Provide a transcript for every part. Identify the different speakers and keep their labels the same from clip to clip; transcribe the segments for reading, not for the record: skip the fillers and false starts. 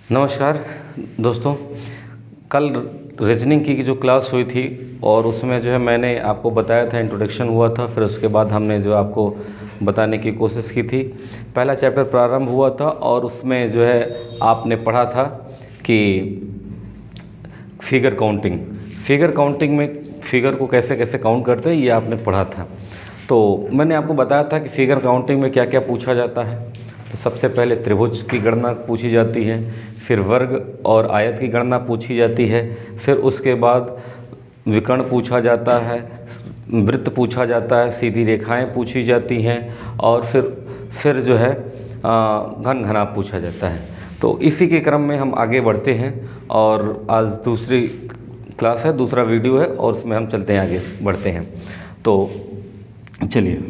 Speaker 1: नमस्कार दोस्तों। कल रीजनिंग की जो क्लास हुई थी और उसमें जो है मैंने आपको बताया था, इंट्रोडक्शन हुआ था, फिर उसके बाद हमने जो आपको बताने की कोशिश की थी। पहला चैप्टर प्रारंभ हुआ था और उसमें जो है आपने पढ़ा था कि फिगर काउंटिंग में फिगर को कैसे कैसे काउंट करते हैं, ये आपने पढ़ा था। तो मैंने आपको बताया था कि फिगर काउंटिंग में क्या क्या पूछा जाता है। तो सबसे पहले त्रिभुज की गणना पूछी जाती है, फिर वर्ग और आयत की गणना पूछी जाती है, फिर उसके बाद विकर्ण पूछा जाता है, वृत्त पूछा जाता है, सीधी रेखाएं पूछी जाती हैं और फिर जो है घन घनाभ पूछा जाता है। तो इसी के क्रम में हम आगे बढ़ते हैं और आज दूसरी क्लास है, दूसरा वीडियो है और उसमें हम चलते हैं, आगे बढ़ते हैं। तो चलिए,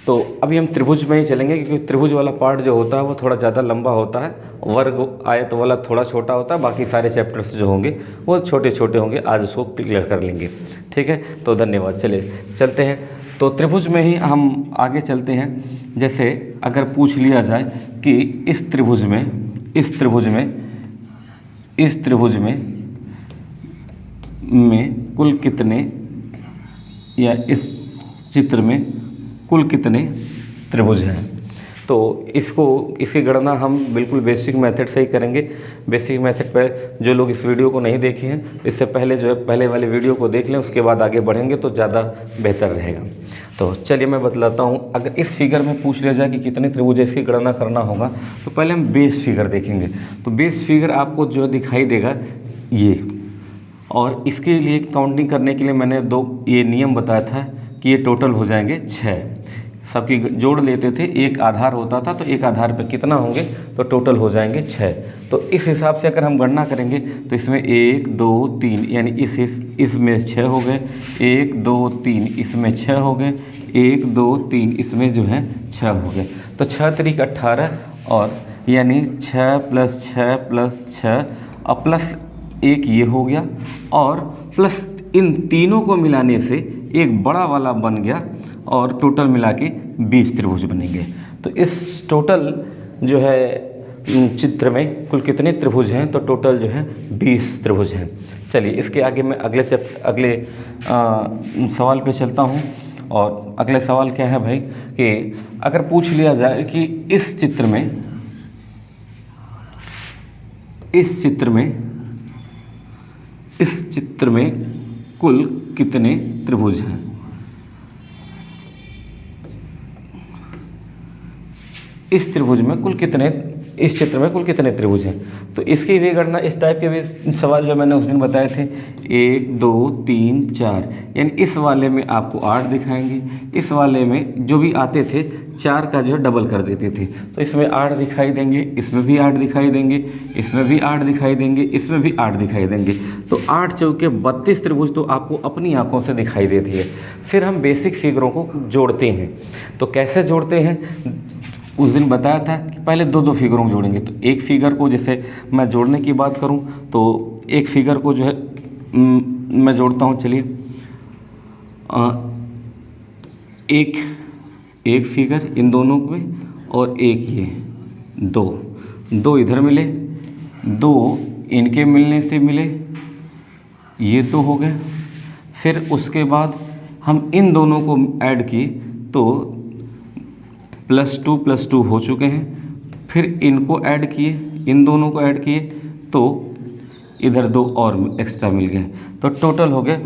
Speaker 1: तो अभी हम त्रिभुज में ही चलेंगे क्योंकि त्रिभुज वाला पार्ट जो होता है वो थोड़ा ज़्यादा लंबा होता है, वर्ग आयत वाला थोड़ा छोटा होता है, बाकी सारे चैप्टर्स जो होंगे वो छोटे छोटे होंगे। आज उसको क्लियर कर लेंगे, ठीक है। तो धन्यवाद। चलिए चलते हैं। तो त्रिभुज में ही हम आगे चलते हैं। जैसे अगर पूछ लिया जाए कि इस त्रिभुज में कुल कितने, या इस चित्र में कुल कितने त्रिभुज हैं, तो इसकी गणना हम बिल्कुल बेसिक मेथड से ही करेंगे। बेसिक मेथड पर जो लोग इस वीडियो को नहीं देखे हैं, इससे पहले जो है पहले वाले वीडियो को देख लें, उसके बाद आगे बढ़ेंगे तो ज़्यादा बेहतर रहेगा। तो चलिए मैं बतलाता हूँ। अगर इस फिगर में पूछ लिया जाए कि कितने त्रिभुज इसकी गणना करना होगा, तो पहले हम बेस फिगर देखेंगे। तो बेस फिगर आपको जो दिखाई देगा ये, और इसके लिए काउंटिंग करने के लिए मैंने दो ये नियम बताया था कि ये टोटल हो जाएंगे 6। सबकी जोड़ लेते थे, एक आधार होता था, तो एक आधार पे कितना होंगे, तो टोटल हो जाएंगे 6। तो इस हिसाब से अगर हम गणना करेंगे तो इसमें 1 2 3 यानी इसमें 6 हो गए, 1 2 3 इसमें 6 हो गए, 1 2 3 इसमें जो है 6 हो गए। तो 6 तरीक 18 और यानी 6 + 6 + 6 और प्लस 1 ये हो गया, और प्लस इन तीनों को मिलाने से एक बड़ा वाला बन गया और टोटल मिला के 20 त्रिभुज बनेंगे। तो इस टोटल जो है चित्र में कुल कितने त्रिभुज हैं, तो टोटल जो है 20 त्रिभुज हैं। चलिए इसके आगे मैं अगले सवाल पे चलता हूँ। और अगले सवाल क्या है भाई, कि अगर पूछ लिया जाए कि इस चित्र में कुल कितने त्रिभुज हैं, इस चित्र में कुल कितने त्रिभुज हैं। तो इसकी भी गणना, इस टाइप के भी सवाल जो मैंने उस दिन बताए थे, 1 2 3 4, यानी इस वाले में आपको 8 दिखाएंगे, इस वाले में जो भी आते थे 4 का जो है डबल कर देते थे। तो इसमें 8 दिखाई देंगे, इसमें भी 8 दिखाई देंगे, इसमें भी 8 दिखाई देंगे, इसमें भी 8 दिखाई देंगे। तो 8 चौके 32 त्रिभुज तो आपको अपनी आंखों से दिखाई देती है। फिर हम बेसिक फिगरों को जोड़ते हैं। तो कैसे जोड़ते हैं, उस दिन बताया था कि पहले दो फिगरों को जोड़ेंगे। तो एक फिगर को, जैसे मैं जोड़ने की बात करूं तो एक फिगर को जो है मैं जोड़ता हूं। चलिए, एक फिगर इन दोनों में और एक ये दो इधर मिले, 2 इनके मिलने से मिले, ये तो हो गए। फिर उसके बाद हम इन दोनों को ऐड किए तो +2 हो चुके हैं। फिर इनको ऐड किए, इन दोनों को ऐड किए तो इधर 2 और एक्स्ट्रा मिल गए। तो टोटल हो गए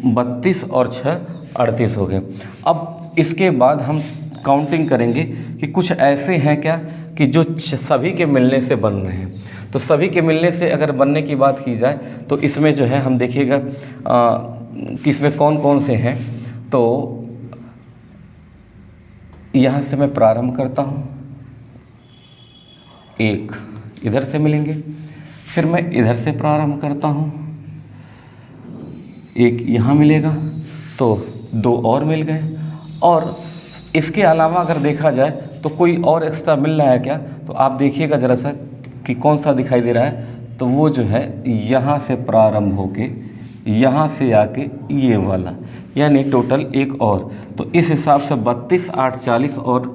Speaker 1: 32 और 6 38 हो गए। अब इसके बाद हम काउंटिंग करेंगे कि कुछ ऐसे हैं क्या कि जो सभी के मिलने से बन रहे हैं। तो सभी के मिलने से अगर बनने की बात की जाए तो इसमें जो है हम देखिएगा कि इसमें कौन कौन से हैं। तो यहाँ से मैं प्रारंभ करता हूँ, एक इधर से मिलेंगे, फिर मैं इधर से प्रारंभ करता हूँ, एक यहाँ मिलेगा, तो 2 और मिल गए। और इसके अलावा अगर देखा जाए तो कोई और एक्स्ट्रा मिल रहा है क्या, तो आप देखिएगा ज़रा सा कि कौन सा दिखाई दे रहा है। तो वो जो है यहाँ से प्रारंभ होके यहाँ से आके ये वाला, यानी टोटल एक और। तो इस हिसाब से 32 8 40 और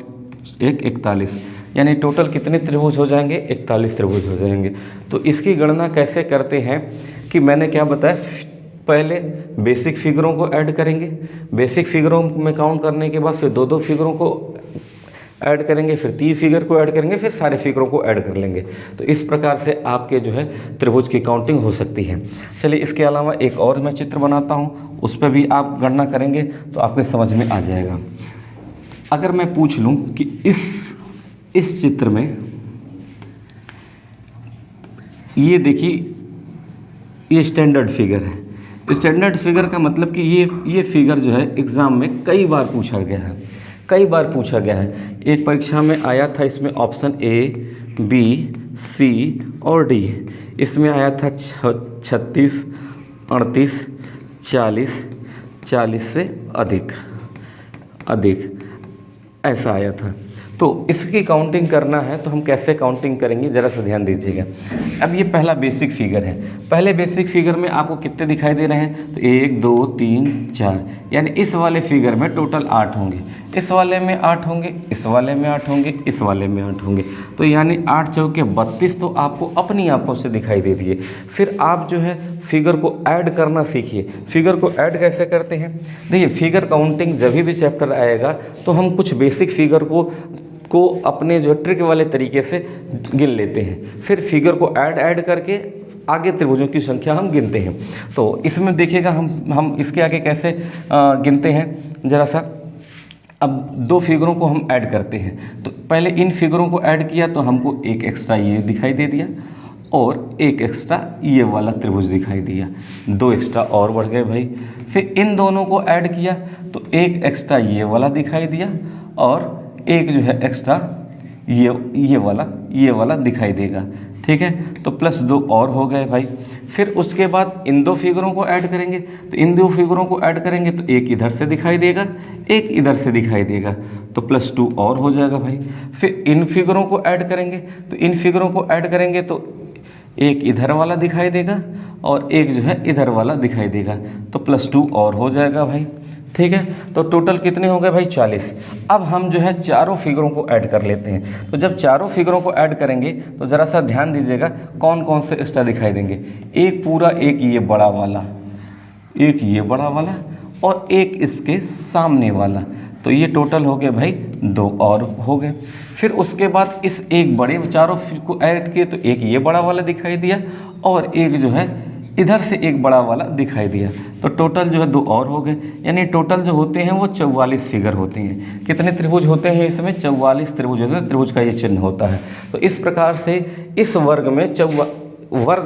Speaker 1: 1 41, यानी टोटल कितने त्रिभुज हो जाएंगे, 41 त्रिभुज हो जाएंगे। तो इसकी गणना कैसे करते हैं कि मैंने क्या बताया, पहले बेसिक फिगरों को ऐड करेंगे, बेसिक फिगरों में काउंट करने के बाद फिर दो दो फिगरों को ऐड करेंगे, फिर 3 फिगर को ऐड करेंगे, फिर सारे फिगरों को ऐड कर लेंगे। तो इस प्रकार से आपके जो है त्रिभुज की काउंटिंग हो सकती है। चलिए इसके अलावा एक और मैं चित्र बनाता हूँ, उस पर भी आप गणना करेंगे तो आपके समझ में आ जाएगा। अगर मैं पूछ लूँ कि इस चित्र में ये देखिए, ये स्टैंडर्ड फिगर है। स्टैंडर्ड फिगर का मतलब कि ये फिगर जो है एग्ज़ाम में कई बार पूछा गया है, कई बार पूछा गया है। एक परीक्षा में आया था, इसमें ऑप्शन ए, बी, सी और डी, इसमें आया था 36, 38, 40, 40 से अधिक ऐसा आया था। तो इसकी काउंटिंग करना है तो हम कैसे काउंटिंग करेंगे, ज़रा सा ध्यान दीजिएगा। अब ये पहला बेसिक फिगर है, पहले बेसिक फिगर में आपको कितने दिखाई दे रहे हैं, तो 1 2 3 4, यानी इस वाले फिगर में टोटल 8 होंगे, इस वाले में 8 होंगे, इस वाले में 8 होंगे, इस वाले में 8 होंगे। तो यानी 8 चौके 32 तो आपको अपनी आंखों से दिखाई दे दिए। फिर आप जो है फिगर को ऐड करना सीखिए। फिगर को ऐड कैसे करते हैं, देखिए फिगर काउंटिंग जब भी चैप्टर आएगा तो हम कुछ बेसिक फिगर को अपने जो ट्रिक वाले तरीके से गिन लेते हैं, फिर फिगर को ऐड करके आगे त्रिभुजों की संख्या हम गिनते हैं। तो इसमें देखिएगा हम इसके आगे कैसे गिनते हैं ज़रा सा। अब दो फिगरों को हम ऐड करते हैं, तो पहले इन फिगरों को ऐड किया तो हमको एक एक्स्ट्रा ये दिखाई दे दिया और एक एक्स्ट्रा ये वाला त्रिभुज दिखाई दिया, 2 एक्स्ट्रा और बढ़ गए भाई। फिर इन दोनों को ऐड किया तो एक एक्स्ट्रा ये वाला दिखाई दिया और एक जो है एक्स्ट्रा ये वाला दिखाई देगा, ठीक है। तो +2 और हो गए भाई। फिर उसके बाद इन दो फिगरों को ऐड करेंगे, तो इन दो फिगरों को ऐड करेंगे तो एक इधर से दिखाई देगा, एक इधर से दिखाई देगा, तो +2 और हो जाएगा भाई। फिर इन फिगरों को ऐड करेंगे, तो इन फिगरों को ऐड करेंगे तो एक इधर वाला दिखाई देगा और एक जो है इधर वाला दिखाई देगा, तो +2 और हो जाएगा भाई, ठीक है। तो टोटल कितने हो गए भाई, 40। अब हम जो है चारों फिगरों को ऐड कर लेते हैं। तो जब चारों फिगरों को ऐड करेंगे तो ज़रा सा ध्यान दीजिएगा कौन कौन से एक्स्ट्रा दिखाई देंगे। एक पूरा, एक ये बड़ा वाला, एक ये बड़ा वाला और एक इसके सामने वाला, तो ये टोटल हो गए भाई 2 और हो गए। फिर उसके बाद इस एक बड़े चारों को ऐड किए तो एक ये बड़ा वाला दिखाई दिया और एक जो है इधर से एक बड़ा वाला दिखाई दिया, तो टोटल जो है 2 और हो गए। यानी टोटल जो होते हैं वो 44 फिगर होते हैं। कितने त्रिभुज होते हैं इसमें, 44 त्रिभुज होते हैं। त्रिभुज का ये चिन्ह होता है। तो इस प्रकार से इस वर्ग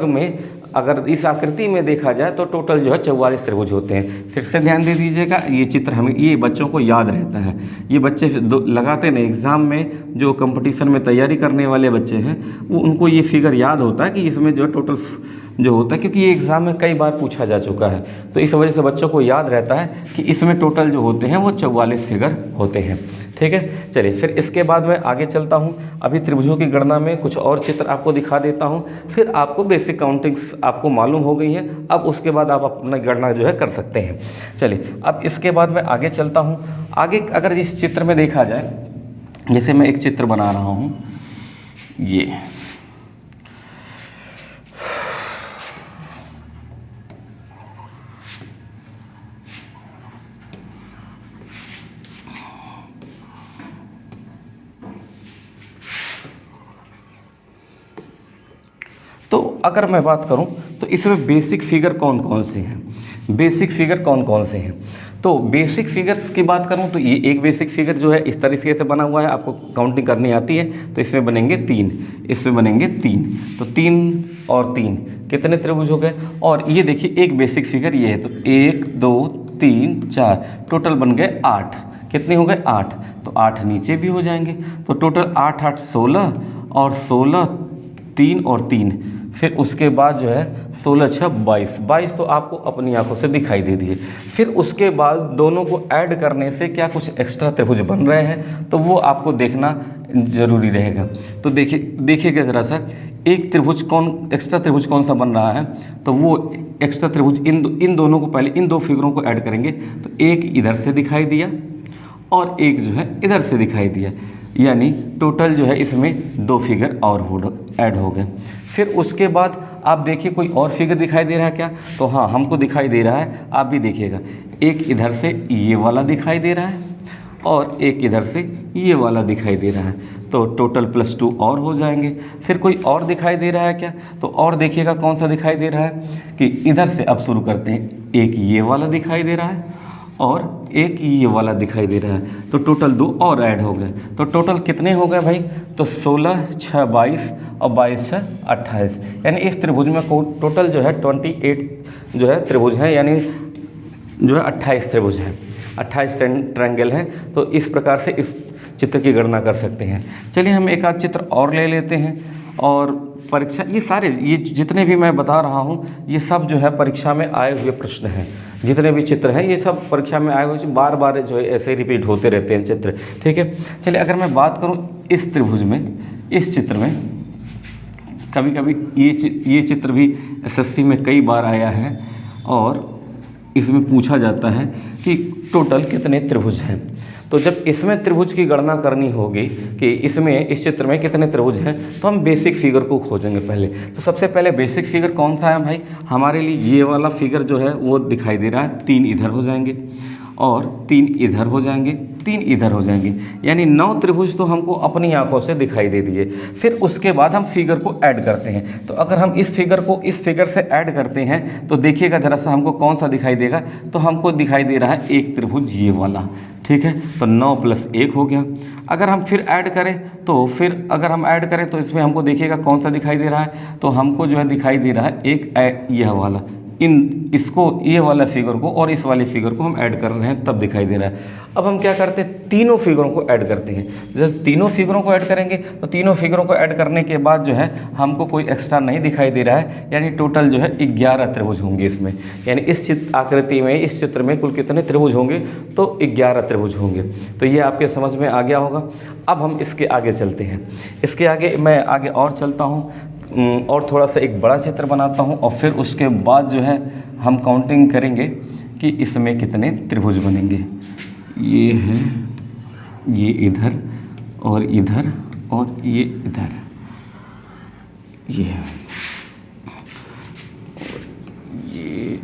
Speaker 1: में अगर इस आकृति में देखा जाए तो टोटल जो है 44 त्रिभुज होते हैं। फिर से ध्यान दे दीजिएगा, ये चित्र हमें, ये बच्चों को याद रहता है। ये बच्चे लगाते नहीं एग्ज़ाम में, जो कंपटीशन में तैयारी करने वाले बच्चे हैं वो उनको ये फिगर याद होता है कि इसमें जो टोटल जो होता है, क्योंकि ये एग्ज़ाम में कई बार पूछा जा चुका है, तो इस वजह से बच्चों को याद रहता है कि इसमें टोटल जो होते हैं वो 44 फिगर होते हैं, ठीक है। चलिए फिर इसके बाद मैं आगे चलता हूँ। अभी त्रिभुजों की गणना में कुछ और चित्र आपको दिखा देता हूँ, फिर आपको बेसिक काउंटिंग्स आपको मालूम हो गई हैं। अब उसके बाद आप अपना गणना जो है कर सकते हैं। चलिए अब इसके बाद मैं आगे चलता हूँ। आगे अगर इस चित्र में देखा जाए, जैसे मैं एक चित्र बना रहा हूँ, ये तो अगर मैं बात करूं तो इसमें बेसिक फिगर कौन कौन से हैं, बेसिक फिगर कौन कौन से हैं। तो बेसिक फिगर्स की बात करूं तो ये एक बेसिक फिगर जो है इस तरीके से बना हुआ है, आपको काउंटिंग करनी आती है तो इसमें बनेंगे 3, इसमें बनेंगे 3, तो 3 और 3 कितने त्रिभुज हो गए। और ये देखिए एक बेसिक फिगर ये है, तो 1 2 3 4 टोटल बन गए 8। कितने हो गए, 8, तो 8 नीचे भी हो जाएंगे, तो टोटल 8 8 16 और 16 3 और 3, फिर उसके बाद जो है 16 6 22, 22 तो आपको अपनी आंखों से दिखाई दे दिए। फिर उसके बाद दोनों को ऐड करने से क्या कुछ एक्स्ट्रा त्रिभुज बन रहे हैं, तो वो आपको देखना ज़रूरी रहेगा। तो देखिएगा ज़रा सा, एक त्रिभुज एक्स्ट्रा त्रिभुज कौन सा बन रहा है, तो वो एक्स्ट्रा त्रिभुज इन दोनों को पहले इन दो फिगरों को ऐड करेंगे तो एक इधर से दिखाई दिया और एक जो है इधर से दिखाई दिया। यानी टोटल जो है इसमें 2 फिगर और ऐड हो गए। फिर उसके बाद आप देखिए कोई और फिगर दिखाई दे रहा है क्या? तो हाँ, हमको दिखाई दे रहा है, आप भी देखिएगा। एक इधर से ये वाला दिखाई दे रहा है और एक इधर से ये वाला दिखाई दे रहा है, तो टोटल +2 और हो जाएंगे। फिर कोई और दिखाई दे रहा है क्या? तो और देखिएगा कौन सा दिखाई दे रहा है कि इधर से अब शुरू करते हैं, एक ये वाला दिखाई दे रहा है और एक ये वाला दिखाई दे रहा है, तो टोटल 2 और ऐड हो गए। तो टोटल कितने हो गए भाई? तो 16 6 22 और 22 6 28, यानी इस त्रिभुज में टोटल जो है 28 जो है त्रिभुज हैं, यानी जो है 28 त्रिभुज हैं, 28 ट्रायंगल हैं। तो इस प्रकार से इस चित्र की गणना कर सकते हैं। चलिए हम एक आध चित्र और ले लेते हैं। और परीक्षा, ये सारे ये जितने भी मैं बता रहा हूँ ये सब जो है परीक्षा में आए हुए प्रश्न हैं। जितने भी चित्र हैं ये सब परीक्षा में आए हुए, बार बार जो है ऐसे रिपीट होते रहते हैं चित्र, ठीक है। चलिए अगर मैं बात करूँ इस त्रिभुज में, इस चित्र में कभी कभी ये चित्र भी SSC में कई बार आया है और इसमें पूछा जाता है कि टोटल कितने त्रिभुज हैं। तो जब इसमें त्रिभुज की गणना करनी होगी कि इसमें इस चित्र में कितने त्रिभुज हैं, तो हम बेसिक फिगर को खोजेंगे पहले। तो सबसे पहले बेसिक फिगर कौन सा है भाई? हमारे लिए ये वाला फिगर जो है वो दिखाई दे रहा है। 3 इधर हो जाएंगे और 3 इधर हो जाएंगे, 3 इधर हो जाएंगे, यानी 9 त्रिभुज तो हमको अपनी आंखों से दिखाई दे दिए। फिर उसके बाद हम फिगर को ऐड करते हैं। तो अगर हम इस फिगर को इस फिगर से ऐड करते हैं तो देखिएगा ज़रा सा हमको कौन सा दिखाई देगा। तो हमको दिखाई दे रहा है एक त्रिभुज ये वाला, ठीक है। तो 9 + 1 हो गया। अगर हम फिर ऐड करें तो इसमें हमको देखिएगा कौन सा दिखाई दे रहा है। तो हमको जो है दिखाई दे रहा है एक यह वाला, ये वाला फिगर को और इस वाले फिगर को हम ऐड कर रहे हैं तब दिखाई दे रहा है। अब हम क्या करते हैं, तीनों फिगरों को ऐड करते हैं। जब तीनों फिगरों को ऐड करेंगे तो तीनों फिगरों को ऐड करने के बाद जो है हमको कोई एक्स्ट्रा नहीं दिखाई दे रहा है, यानी टोटल जो है 11 त्रिभुज होंगे इसमें। यानी इस आकृति में, इस चित्र में कुल कितने त्रिभुज होंगे? तो 11 त्रिभुज होंगे। तो ये आपके समझ में आ गया होगा। अब हम इसके आगे चलते हैं। इसके आगे मैं आगे और चलता हूँ और थोड़ा सा एक बड़ा चित्र बनाता हूँ और फिर उसके बाद जो है हम काउंटिंग करेंगे कि इसमें कितने त्रिभुज बनेंगे। ये है, ये इधर और इधर और ये इधर, ये है और ये,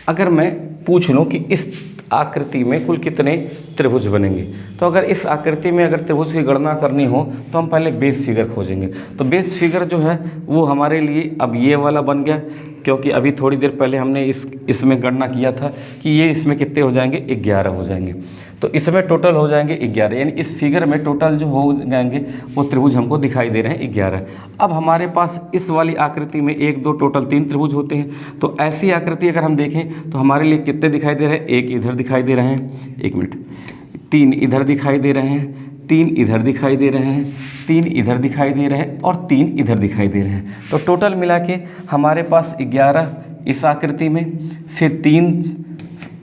Speaker 1: अगर मैं पूछ लूँ कि इस आकृति में कुल कितने त्रिभुज बनेंगे, तो अगर इस आकृति में अगर त्रिभुज की गणना करनी हो तो हम पहले बेस फिगर खोजेंगे। तो बेस फिगर जो है वो हमारे लिए अब ये वाला बन गया, क्योंकि अभी थोड़ी देर पहले हमने इसमें गणना किया था कि ये इसमें कितने हो जाएंगे, 11 हो जाएंगे। तो इसमें टोटल हो जाएंगे 11, यानी इस फिगर में टोटल जो हो जाएंगे वो त्रिभुज हमको दिखाई दे रहे हैं 11। अब हमारे पास इस वाली आकृति में 1 2 टोटल 3 त्रिभुज होते हैं। तो ऐसी आकृति अगर हम देखें तो हमारे लिए कितने दिखाई दे रहे हैं? 1 इधर दिखाई दे रहे हैं, 1 मिनट, 3 इधर दिखाई दे रहे हैं, 3 इधर दिखाई दे रहे हैं, 3 इधर दिखाई दे रहे हैं और 3 इधर दिखाई दे रहे हैं। तो टोटल मिला के हमारे पास 11 इस आकृति में, फिर 3,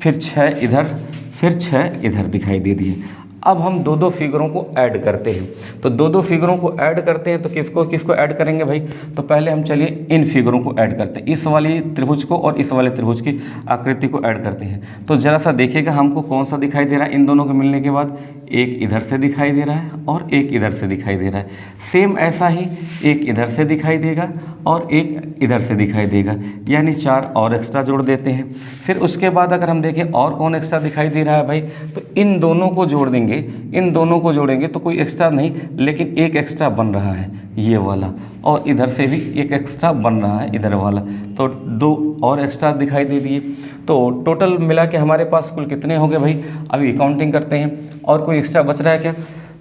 Speaker 1: फिर 6 इधर, फिर 6 इधर दिखाई दे दिए। अब हम 2 फिगरों को ऐड करते हैं। तो 2 फिगरों को ऐड करते हैं तो किसको ऐड करेंगे भाई? तो पहले हम चलिए इन फिगरों को ऐड करते हैं, इस वाली त्रिभुज को और इस वाले त्रिभुज की आकृति को ऐड करते हैं। तो ज़रा सा देखिएगा हमको कौन सा दिखाई दे रहा है इन दोनों के मिलने के बाद? एक इधर से दिखाई दे रहा है और एक इधर से दिखाई दे रहा है। सेम ऐसा ही एक इधर से दिखाई देगा और एक इधर से दिखाई देगा, यानी 4 और एक्स्ट्रा जोड़ देते हैं। फिर उसके बाद अगर हम देखें और कौन एक्स्ट्रा दिखाई दे रहा है भाई, तो इन दोनों को जोड़ देंगे, इन दोनों को जोड़ेंगे तो कोई एक्स्ट्रा नहीं, लेकिन एक एक्स्ट्रा बन रहा है ये वाला, और इधर से भी एक एक्स्ट्रा बन रहा है इधर वाला, तो 2 और एक्स्ट्रा दिखाई दे दिए। तो टोटल मिला के हमारे पास कुल कितने हो गए भाई? अभी काउंटिंग करते हैं। और कोई एक्स्ट्रा बच रहा है क्या?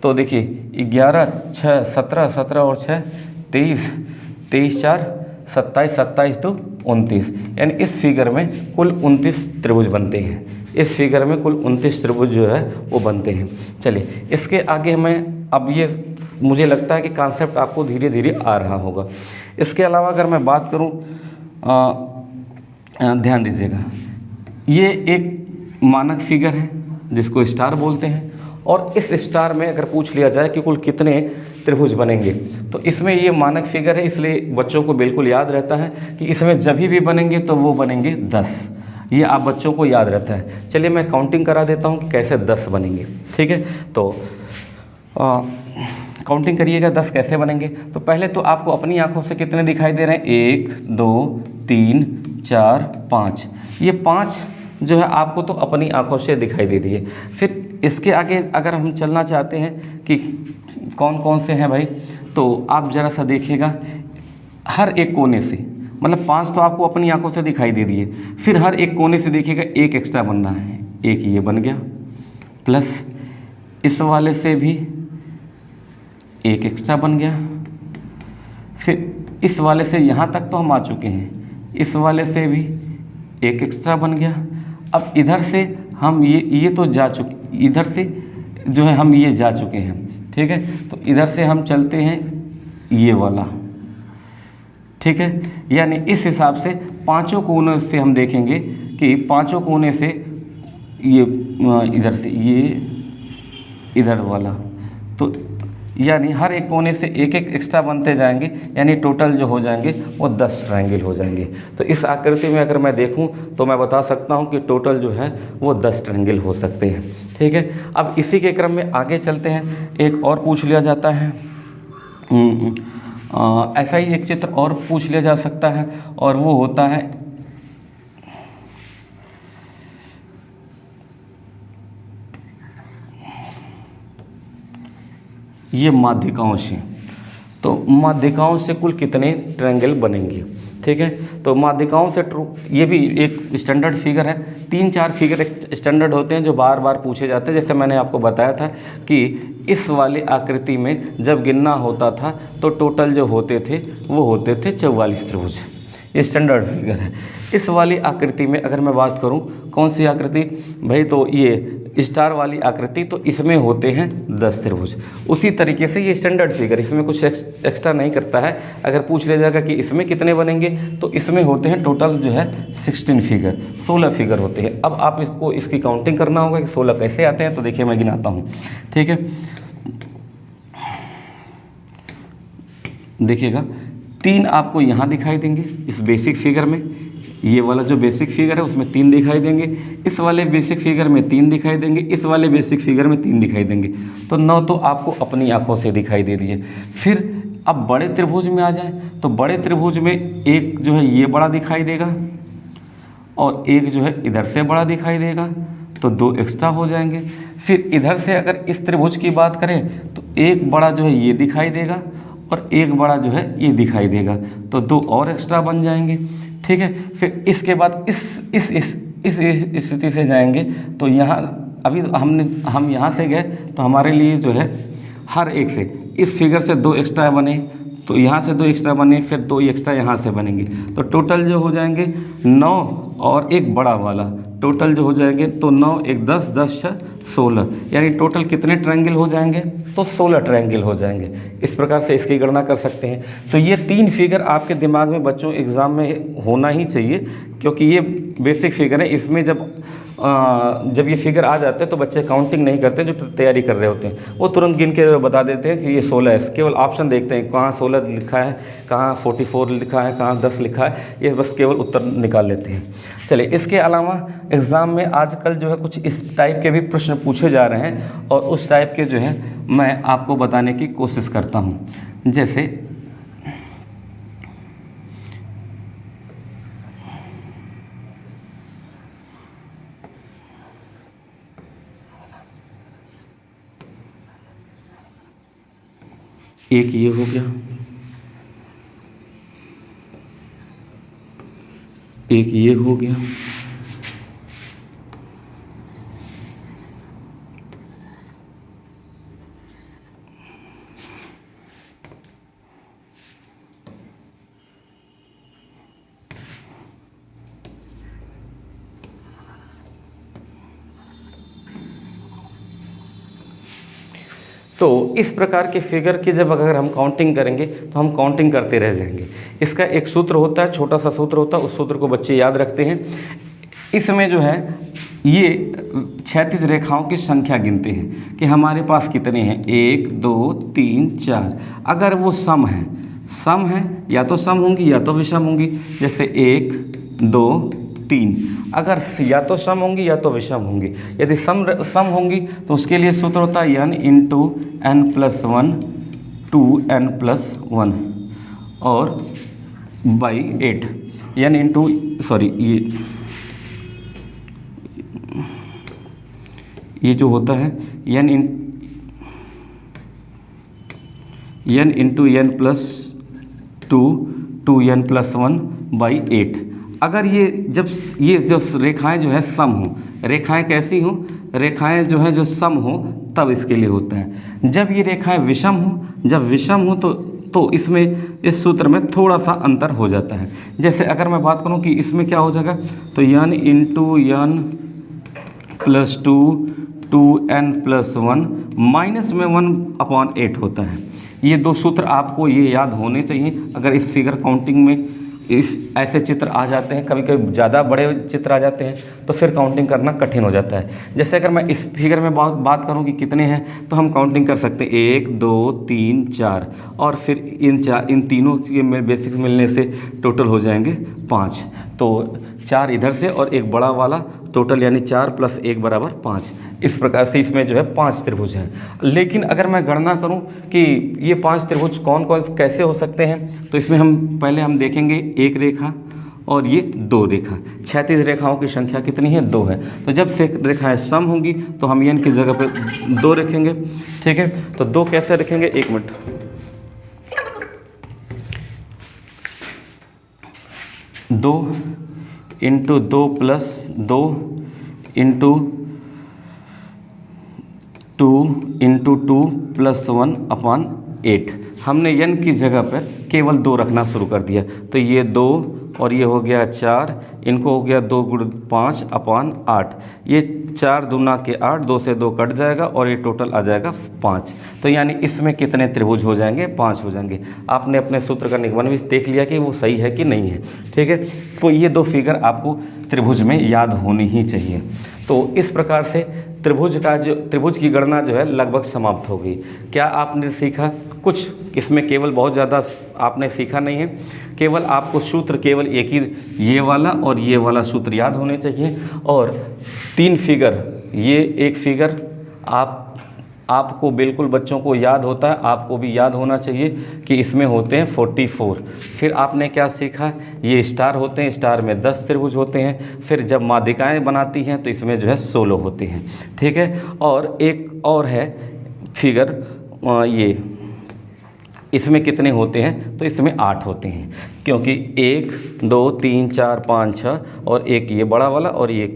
Speaker 1: तो देखिए 11 6 17 17 और 6 23, 23 4 27, 27 तो 29, यानी इस फिगर में कुल 29 त्रिभुज बनते हैं। इस फिगर में कुल 29 त्रिभुज जो है वो बनते हैं। चलिए इसके आगे मैं अब ये मुझे लगता है कि कॉन्सेप्ट आपको धीरे धीरे आ रहा होगा। इसके अलावा अगर मैं बात करूं, ध्यान दीजिएगा, ये एक मानक फिगर है जिसको स्टार बोलते हैं, और इस स्टार में अगर पूछ लिया जाए कि कुल कितने त्रिभुज बनेंगे, तो इसमें ये मानक फिगर है, इसलिए बच्चों को बिल्कुल याद रहता है कि इसमें जब भी बनेंगे तो वो बनेंगे 10। ये आप बच्चों को याद रहता है। चलिए मैं काउंटिंग करा देता हूँ कि कैसे 10 बनेंगे। ठीक है, तो काउंटिंग करिएगा 10 कैसे बनेंगे। तो पहले तो आपको अपनी आंखों से कितने दिखाई दे रहे हैं, 1 2 3 4 5। ये 5 जो है आपको तो अपनी आंखों से दिखाई दे दिए। फिर इसके आगे अगर हम चलना चाहते हैं कि कौन कौन से हैं भाई, तो आप ज़रा सा देखिएगा हर एक कोने से, मतलब 5 तो आपको अपनी आंखों से दिखाई दे दिए, फिर हर एक कोने से देखिएगा एक एक्स्ट्रा बनना है। एक ये बन गया, प्लस इस वाले से भी एक एक्स्ट्रा बन गया, फिर इस वाले से यहाँ तक तो हम आ चुके हैं, इस वाले से भी एक एक्स्ट्रा बन गया। अब इधर से हम ये तो जा चुके, इधर से जो है हम ये जा चुके हैं। ठीक है, तो इधर से हम चलते हैं ये वाला। ठीक है, यानी इस हिसाब से पांचों कोनों से हम देखेंगे कि पांचों कोने से ये इधर से ये इधर वाला, तो यानी हर एक कोने से एक एक एक्स्ट्रा बनते जाएंगे, यानी टोटल जो हो जाएंगे वो 10 ट्रायंगल हो जाएंगे। तो इस आकृति में अगर मैं देखूं तो मैं बता सकता हूं कि टोटल जो है वो 10 ट्रायंगल हो सकते हैं। ठीक है, अब इसी के क्रम में आगे चलते हैं। एक और पूछ लिया जाता है, ऐसा ही एक चित्र और पूछ लिया जा सकता है, और वो होता है ये माध्यिकाओं से। तो माध्यिकाओं से कुल कितने ट्रायंगल बनेंगे। ठीक है, तो माध्यिकाओं से ये भी एक स्टैंडर्ड फिगर है। 3-4 फिगर स्टैंडर्ड होते हैं जो बार बार पूछे जाते हैं। जैसे मैंने आपको बताया था कि इस वाली आकृति में जब गिनना होता था तो टोटल जो होते थे वो होते थे 44 त्रिभुज। ये स्टैंडर्ड फिगर है। इस वाली आकृति में अगर मैं बात करूं, कौन सी आकृति भाई, तो ये स्टार वाली आकृति, तो इसमें होते हैं 10 त्रिभुज। उसी तरीके से ये स्टैंडर्ड फिगर, इसमें कुछ एक्स्ट्रा नहीं करता है। अगर पूछ लिया जाएगा कि इसमें कितने बनेंगे, तो इसमें होते हैं टोटल जो है 16 फिगर, 16 फिगर होते हैं। अब आप इसको इसकी काउंटिंग करना होगा कि 16 कैसे आते हैं। तो देखिए मैं गिनाता हूँ। ठीक है, देखिएगा 3 आपको यहाँ दिखाई देंगे इस बेसिक फिगर में। ये वाला जो बेसिक फिगर है उसमें 3 दिखाई देंगे, इस वाले बेसिक फिगर में 3 दिखाई देंगे, इस वाले बेसिक फिगर में 3 दिखाई देंगे। तो 9 तो आपको अपनी आंखों से दिखाई दे दिए। फिर अब बड़े त्रिभुज में आ जाए, तो बड़े त्रिभुज में एक जो है ये बड़ा दिखाई देगा, और एक जो है इधर से बड़ा दिखाई देगा, तो 2 एक्स्ट्रा हो जाएंगे। फिर इधर से अगर इस त्रिभुज की बात करें तो एक बड़ा जो है ये दिखाई देगा, और एक बड़ा जो है ये दिखाई देगा, तो 2 और एक्स्ट्रा बन जाएंगे। ठीक है, फिर इसके बाद इस स्थिति से जाएंगे, तो यहाँ अभी हम यहाँ से गए तो हमारे लिए जो है हर एक से इस फिगर से 2 एक्स्ट्रा बने, तो यहाँ से 2 एक्स्ट्रा बने, फिर 2 एक्स्ट्रा यहाँ से बनेंगे, तो टोटल जो हो जाएंगे 9 और एक बड़ा वाला, टोटल जो हो जाएंगे तो 9 1 10 10 16, यानी टोटल कितने ट्रायंगल हो जाएंगे, तो 16 ट्रायंगल हो जाएंगे। इस प्रकार से इसकी गणना कर सकते हैं। तो ये 3 फिगर आपके दिमाग में बच्चों एग्ज़ाम में होना ही चाहिए, क्योंकि ये बेसिक फिगर है। इसमें जब ये फिगर आ जाते हैं तो बच्चे काउंटिंग नहीं करते, जो तैयारी कर रहे होते हैं वो तुरंत गिन के बता देते हैं कि ये 16 है। केवल ऑप्शन देखते हैं कहाँ 16 लिखा है, कहाँ 44 लिखा है, कहाँ 10 लिखा है, ये बस केवल उत्तर निकाल लेते हैं। चलिए, इसके अलावा एग्ज़ाम में आजकल जो है कुछ इस टाइप के भी प्रश्न पूछे जा रहे हैं, और उस टाइप के जो है मैं आपको बताने की कोशिश करता हूँ। जैसे एक ये हो गया, एक ये हो गया, तो इस प्रकार के फिगर की जब अगर हम काउंटिंग करेंगे तो हम काउंटिंग करते रह जाएंगे। इसका एक सूत्र होता है, छोटा सा सूत्र होता है, उस सूत्र को बच्चे याद रखते हैं। इसमें जो है ये क्षैतिज रेखाओं की संख्या गिनते हैं कि हमारे पास कितने हैं, 1 2 3 4। अगर वो सम है या तो सम होंगी या तो विषम होंगी, जैसे 1 2 3। अगर या तो सम होंगी या तो विषम होंगी। यदि सम होंगी तो उसके लिए सूत्र होता है n into n plus 1 2n+1 और बाई 8 n इंटू ये जो होता है n into n plus 2 2n+1 by 8। अगर ये जो रेखाएं जो है सम हो, रेखाएं कैसी हो, रेखाएं जो है जो सम हो तब इसके लिए होता है। जब ये रेखाएं विषम हो तो इसमें इस सूत्र में थोड़ा सा अंतर हो जाता है। जैसे अगर मैं बात करूं कि इसमें क्या हो जाएगा, तो n into n plus 2 2n+1 minus में 1/8 होता है। ये दो सूत्र आपको ये याद होने चाहिए। अगर इस फिगर काउंटिंग में ऐसे चित्र आ जाते हैं, कभी कभी ज़्यादा बड़े चित्र आ जाते हैं तो फिर काउंटिंग करना कठिन हो जाता है। जैसे अगर मैं इस फिगर में बात करूं कि कितने हैं, तो हम काउंटिंग कर सकते हैं 1 2 3 4 और फिर इन तीनों के बेसिक्स मिलने से टोटल हो जाएंगे 5। तो 4 इधर से और एक बड़ा वाला टोटल यानी 4 + 1 = 5। इस प्रकार से इसमें जो है 5 त्रिभुज हैं। लेकिन अगर मैं गणना करूं कि ये 5 त्रिभुज कौन कौन कैसे हो सकते हैं, तो इसमें हम पहले देखेंगे एक रेखा और ये 2 रेखा। क्षैतिज रेखाओं की संख्या कितनी है, 2 है। तो जब से रेखाएं सम होंगी तो हम n की जगह पे 2 रखेंगे। ठीक है, तो 2 कैसे रखेंगे, 1 minute. 2 into 2 plus 2 into 2 into 2 plus 1/8। हमने n की जगह पर केवल 2 रखना शुरू कर दिया। तो ये 2 और ये हो गया 4, इनको हो गया 2 × 5/8। ये 4 दूना के 8, 2 से 2 कट जाएगा और ये टोटल आ जाएगा 5। तो यानी इसमें कितने त्रिभुज हो जाएंगे, 5 हो जाएंगे। आपने अपने सूत्र का निगमन भी देख लिया कि वो सही है कि नहीं है। ठीक है, तो ये 2 फिगर आपको त्रिभुज में याद होनी ही चाहिए। तो इस प्रकार से त्रिभुज की गणना जो है लगभग समाप्त हो गई। क्या आपने सीखा कुछ? इसमें केवल बहुत ज़्यादा आपने सीखा नहीं है, केवल आपको सूत्र केवल एक ही ये वाला और ये वाला सूत्र याद होने चाहिए। और 3 फिगर, ये एक फिगर आपको बिल्कुल बच्चों को याद होता है, आपको भी याद होना चाहिए कि इसमें होते हैं 44। फिर आपने क्या सीखा, ये स्टार होते हैं, स्टार में 10 त्रिभुज होते हैं। फिर जब माध्यिकाएं बनाती हैं तो इसमें जो है 16 होते हैं। ठीक है, और एक और है फिगर, ये इसमें कितने होते हैं, तो इसमें 8 होते हैं, क्योंकि 1 2 3 4 5 6 और एक ये बड़ा वाला और ये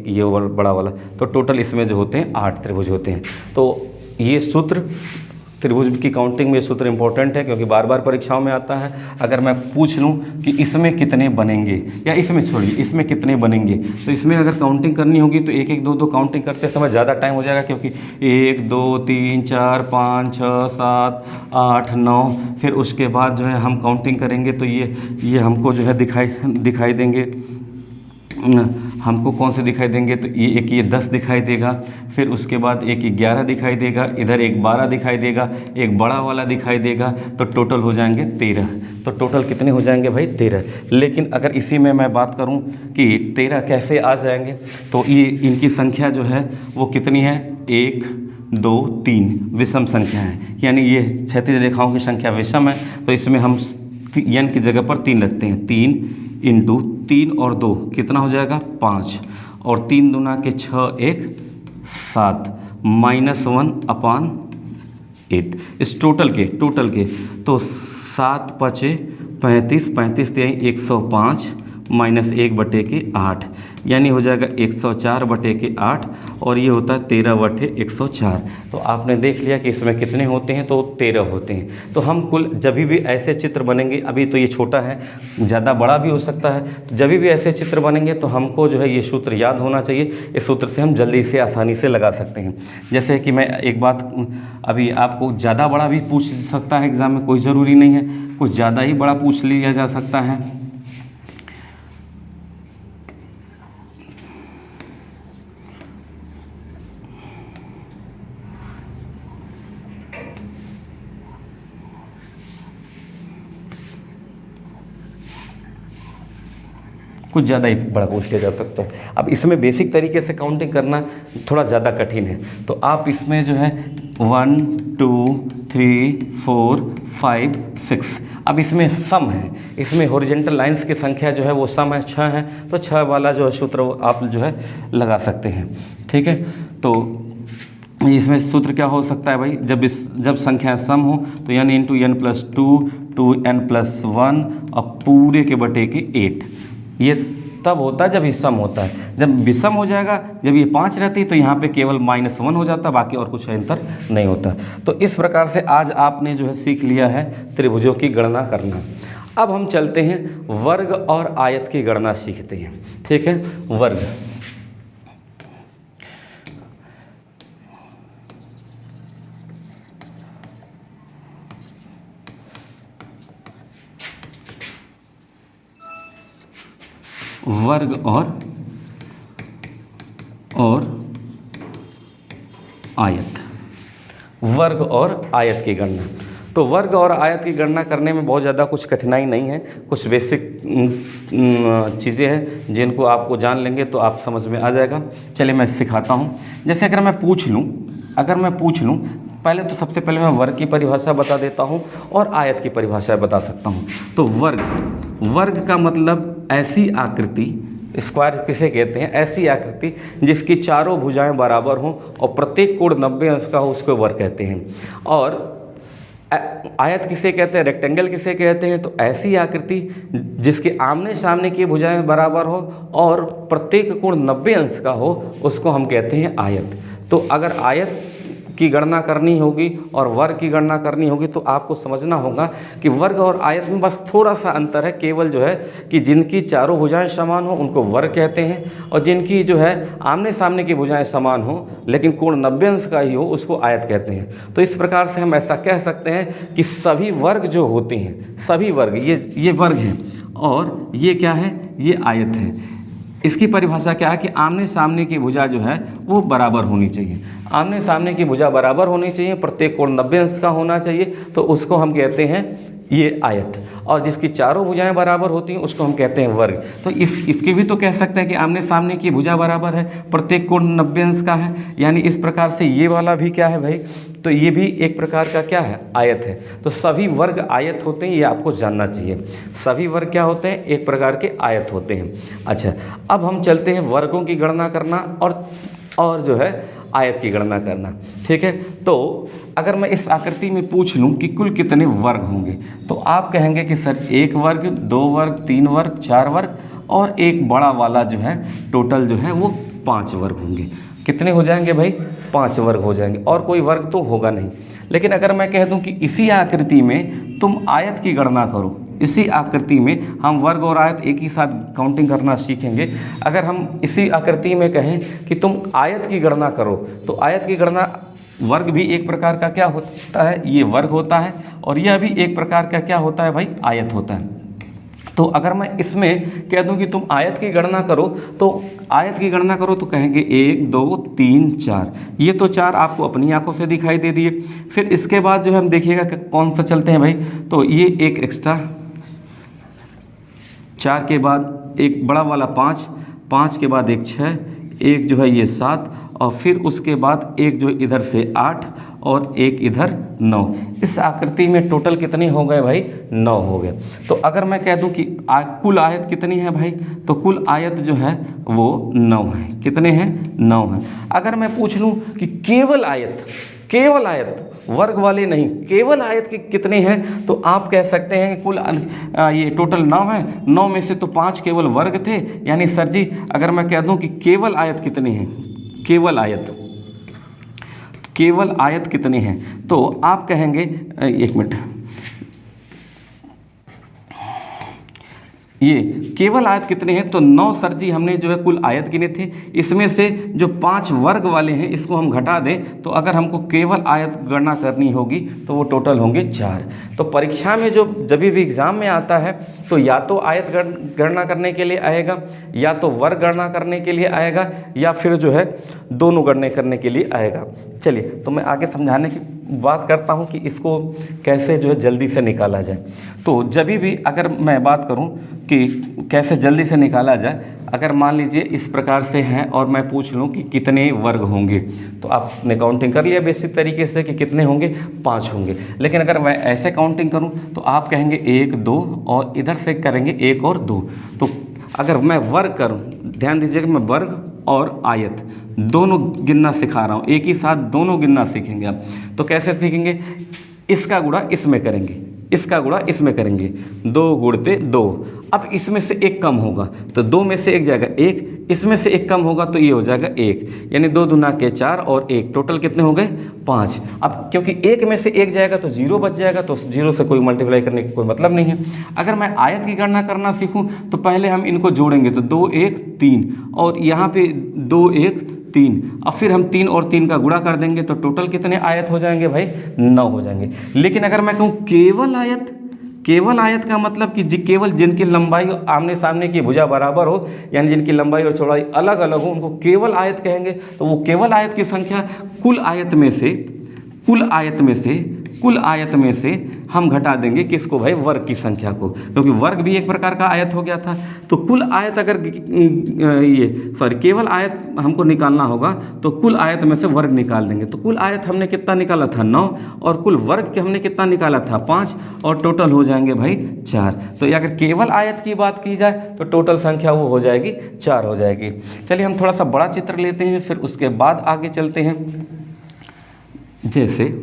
Speaker 1: बड़ा वाला, तो टोटल इसमें जो होते हैं 8 त्रिभुज होते हैं। तो ये सूत्र त्रिभुज की काउंटिंग में सूत्र इंपॉर्टेंट है, क्योंकि बार बार परीक्षाओं में आता है। अगर मैं पूछ लूँ कि इसमें कितने बनेंगे, या इसमें छोड़िए, इसमें कितने बनेंगे, तो इसमें अगर काउंटिंग करनी होगी तो 1 1 2 2 काउंटिंग करते समय ज़्यादा टाइम हो जाएगा, क्योंकि 1 2 3 4 5 6 7 8 9, फिर उसके बाद जो है हम काउंटिंग करेंगे तो ये हमको जो है दिखाई देंगे। हमको कौन से दिखाई देंगे, तो ये 10 दिखाई देगा, फिर उसके बाद एक 11 दिखाई देगा, इधर एक 12 दिखाई देगा, एक बड़ा वाला दिखाई देगा, तो टोटल हो जाएंगे 13। तो टोटल कितने हो जाएंगे भाई, 13। लेकिन अगर इसी में मैं बात करूं कि 13 कैसे आ जाएंगे, तो ये इनकी संख्या जो है वो कितनी है, 1 2 3 विषम संख्या है, यानी ये क्षैतिज रेखाओं की संख्या विषम है। तो इसमें हम n की जगह पर 3 रखते हैं। 3 इंटू 3 और 2 कितना हो जाएगा, 5, और 3 दूना के 6 1 7 माइनस 1/8। इस टोटल के तो 7 5 35 35 105 -1/8। यानी हो जाएगा 104/8 और ये होता है 13/104। तो आपने देख लिया कि इसमें कितने होते हैं, तो 13 होते हैं। तो हम कुल जब भी ऐसे चित्र बनेंगे, अभी तो ये छोटा है, ज़्यादा बड़ा भी हो सकता है, तो जब भी ऐसे चित्र बनेंगे तो हमको जो है ये सूत्र याद होना चाहिए। इस सूत्र से हम जल्दी से आसानी से लगा सकते हैं। जैसे कि मैं एक बात अभी आपको, ज़्यादा बड़ा भी पूछ सकता है एग्ज़ाम में, कोई ज़रूरी नहीं है, कुछ ज़्यादा ही बड़ा पूछ लिया जा सकता है। कुछ ज़्यादा ही बड़ा पूछ लिया जा सकता है। अब इसमें बेसिक तरीके से काउंटिंग करना थोड़ा ज़्यादा कठिन है, तो आप इसमें जो है 1 2 3 4 5 6, अब इसमें सम है, इसमें हॉरिजॉन्टल लाइंस की संख्या जो है वो सम है, 6 है, तो 6 वाला जो है सूत्र आप जो है लगा सकते हैं। ठीक है, तो इसमें सूत्र क्या हो सकता है भाई, जब संख्या सम हो तो n into n plus 2 2n plus 1 और पूरे के बटे के 8। ये तब होता है जब ये सम होता है। जब विषम हो जाएगा, जब ये 5 रहती है, तो यहाँ पे केवल -1 हो जाता है, बाकी और कुछ अंतर नहीं होता। तो इस प्रकार से आज आपने जो है सीख लिया है त्रिभुजों की गणना करना। अब हम चलते हैं वर्ग और आयत की गणना सीखते हैं। ठीक है, वर्ग। वर्ग और आयत, वर्ग और आयत की गणना। तो वर्ग और आयत की गणना करने में बहुत ज़्यादा कुछ कठिनाई नहीं है, कुछ बेसिक चीज़ें हैं जिनको आपको जान लेंगे तो आप समझ में आ जाएगा। चलिए मैं सिखाता हूँ। जैसे अगर मैं पूछ लूँ पहले तो सबसे पहले मैं वर्ग की परिभाषा बता देता हूँ और आयत की परिभाषा बता सकता हूँ। तो वर्ग का मतलब ऐसी आकृति, स्क्वायर किसे कहते हैं, ऐसी आकृति जिसकी चारों भुजाएं बराबर हों और प्रत्येक कोण 90 अंश का हो, उसको वर्ग कहते हैं। और आयत किसे कहते हैं, रेक्टेंगल किसे कहते हैं, तो ऐसी आकृति जिसके आमने सामने की भुजाएं बराबर हो और प्रत्येक कोण 90 अंश का हो, उसको हम कहते हैं आयत। तो अगर आयत की गणना करनी होगी और वर्ग की गणना करनी होगी तो आपको समझना होगा कि वर्ग और आयत में बस थोड़ा सा अंतर है, केवल जो है कि जिनकी चारों भुजाएं समान हो उनको वर्ग कहते हैं, और जिनकी जो है आमने सामने की भुजाएं समान हो लेकिन कोण 90 अंश का ही हो, उसको आयत कहते हैं। तो इस प्रकार से हम ऐसा कह सकते हैं कि सभी वर्ग जो होते हैं, सभी वर्ग, ये वर्ग हैं और ये क्या है, ये आयत है। इसकी परिभाषा क्या है कि आमने सामने की भुजा जो है वो बराबर होनी चाहिए, आमने सामने की भुजा बराबर होनी चाहिए, प्रत्येक कोण 90 अंश का होना चाहिए, तो उसको हम कहते हैं ये आयत। और जिसकी चारों भुजाएं बराबर होती हैं उसको हम कहते हैं वर्ग। तो इसके भी तो कह सकते हैं कि आमने सामने की भुजा बराबर है, प्रत्येक कोण 90 अंश का है, यानी इस प्रकार से ये वाला भी क्या है भाई, तो ये भी एक प्रकार का क्या है, आयत है। तो सभी वर्ग आयत होते हैं, ये आपको जानना चाहिए। सभी वर्ग क्या होते हैं, एक प्रकार के आयत होते हैं। अच्छा, अब हम चलते हैं वर्गों की गणना करना और जो है आयत की गणना करना। ठीक है, तो अगर मैं इस आकृति में पूछ लूँ कि कुल कितने वर्ग होंगे, तो आप कहेंगे कि सर 1 वर्ग, 2 वर्ग, 3 वर्ग, 4 वर्ग और एक बड़ा वाला जो है टोटल जो है वो 5 वर्ग होंगे। कितने हो जाएंगे भाई, 5 वर्ग हो जाएंगे, और कोई वर्ग तो होगा नहीं। लेकिन अगर मैं कह दूं कि इसी आकृति में तुम आयत की गणना करो, इसी आकृति में हम वर्ग और आयत एक ही साथ काउंटिंग करना सीखेंगे। अगर हम इसी आकृति में कहें कि तुम आयत की गणना करो, तो आयत की गणना, वर्ग भी एक प्रकार का क्या होता है, ये वर्ग होता है, और यह भी एक प्रकार का क्या होता है भाई, आयत होता है। तो अगर मैं इसमें कह दूं कि तुम आयत की गणना करो, तो आयत की गणना करो तो कहेंगे 1 2 3 4, ये तो 4 आपको अपनी आंखों से दिखाई दे दिए। फिर इसके बाद जो है हम देखिएगा कि कौन सा चलते हैं भाई, तो ये एक एक्स्ट्रा, 4 के बाद एक बड़ा वाला 5, 5 के बाद एक 6, एक जो है ये 7, और फिर उसके बाद एक जो इधर से 8 और एक इधर 9। इस आकृति में टोटल कितने हो गए भाई, 9 हो गए। तो अगर मैं कह दूं कि कुल आयत कितनी है भाई, तो कुल आयत जो है वो 9 है। कितने हैं, 9 हैं। अगर मैं पूछ लूं कि केवल आयत, केवल आयत, वर्ग वाले नहीं, केवल आयत के कितने हैं, तो आप कह सकते हैं कि कुल ये टोटल 9 है, 9 में से तो 5 केवल वर्ग थे। यानी सर जी अगर मैं कह दूं कि केवल आयत कितने हैं, केवल आयत कितने हैं, तो आप कहेंगे, एक मिनट, ये केवल आयत कितने हैं, तो 9 सर जी हमने जो है कुल आयत गिने थे, इसमें से जो 5 वर्ग वाले हैं इसको हम घटा दें, तो अगर हमको केवल आयत गणना करनी होगी तो वो टोटल होंगे 4। तो परीक्षा में जो जब भी एग्ज़ाम में आता है तो या तो आयत गणना करने के लिए आएगा, या तो वर्ग गणना करने के लिए आएगा, या फिर जो है दोनों गणना करने के लिए आएगा। चलिए तो मैं आगे समझाने की बात करता हूँ कि इसको कैसे जो है जल्दी से निकाला जाए। तो जब भी अगर मैं बात करूँ कि कैसे जल्दी से निकाला जाए, अगर मान लीजिए इस प्रकार से है और मैं पूछ लूँ कि कितने वर्ग होंगे, तो आपने काउंटिंग कर लिया बेसिक तरीके से कि कितने होंगे, 5 होंगे। लेकिन अगर मैं ऐसे काउंटिंग करूँ तो आप कहेंगे 1 2 और इधर से करेंगे 1 और 2। तो अगर मैं वर्ग करूँ, ध्यान दीजिएगा मैं वर्ग और आयत दोनों गिनना सिखा रहा हूँ, एक ही साथ दोनों गिनना सीखेंगे आप। तो कैसे सीखेंगे, इसका गुणा इसमें करेंगे, इसका गुणा इसमें करेंगे, 2 गुणते 2। अब इसमें से एक कम होगा तो 2 में से एक जाएगा 1, इसमें से एक कम होगा तो ये हो जाएगा 1, यानी 2 दूना के 4 और 1 टोटल कितने हो गए, 5। अब क्योंकि 1 में से 1 जाएगा तो 0 बच जाएगा, तो 0 से कोई मल्टीप्लाई करने की कोई मतलब नहीं है। अगर मैं आयत की गणना करना सीखूं तो पहले हम इनको जोड़ेंगे, तो 2 1 3 और यहाँ पे 2 1 3, अब फिर हम 3 और 3 का गुणा कर देंगे तो टोटल कितने आयत हो जाएंगे भाई, 9 हो जाएंगे। लेकिन अगर मैं कहूँ केवल आयत, केवल आयत का मतलब कि केवल जिनकी लंबाई आमने सामने की भुजा बराबर हो, यानी जिनकी लंबाई और चौड़ाई अलग अलग हो, उनको केवल आयत कहेंगे। तो वो केवल आयत की संख्या कुल आयत में से हम घटा देंगे किसको भाई, वर्ग की संख्या को, क्योंकि वर्ग भी एक प्रकार का आयत हो गया था। तो कुल आयत अगर केवल आयत हमको निकालना होगा तो कुल आयत में से वर्ग निकाल देंगे। तो कुल आयत हमने कितना निकाला था, 9, और कुल वर्ग के हमने कितना निकाला था, 5, और टोटल हो जाएंगे भाई 4। तो अगर केवल आयत की बात की जाए तो टोटल संख्या वो हो जाएगी 4 हो जाएगी। चलिए हम थोड़ा सा बड़ा चित्र लेते हैं, फिर उसके बाद आगे चलते हैं। जैसे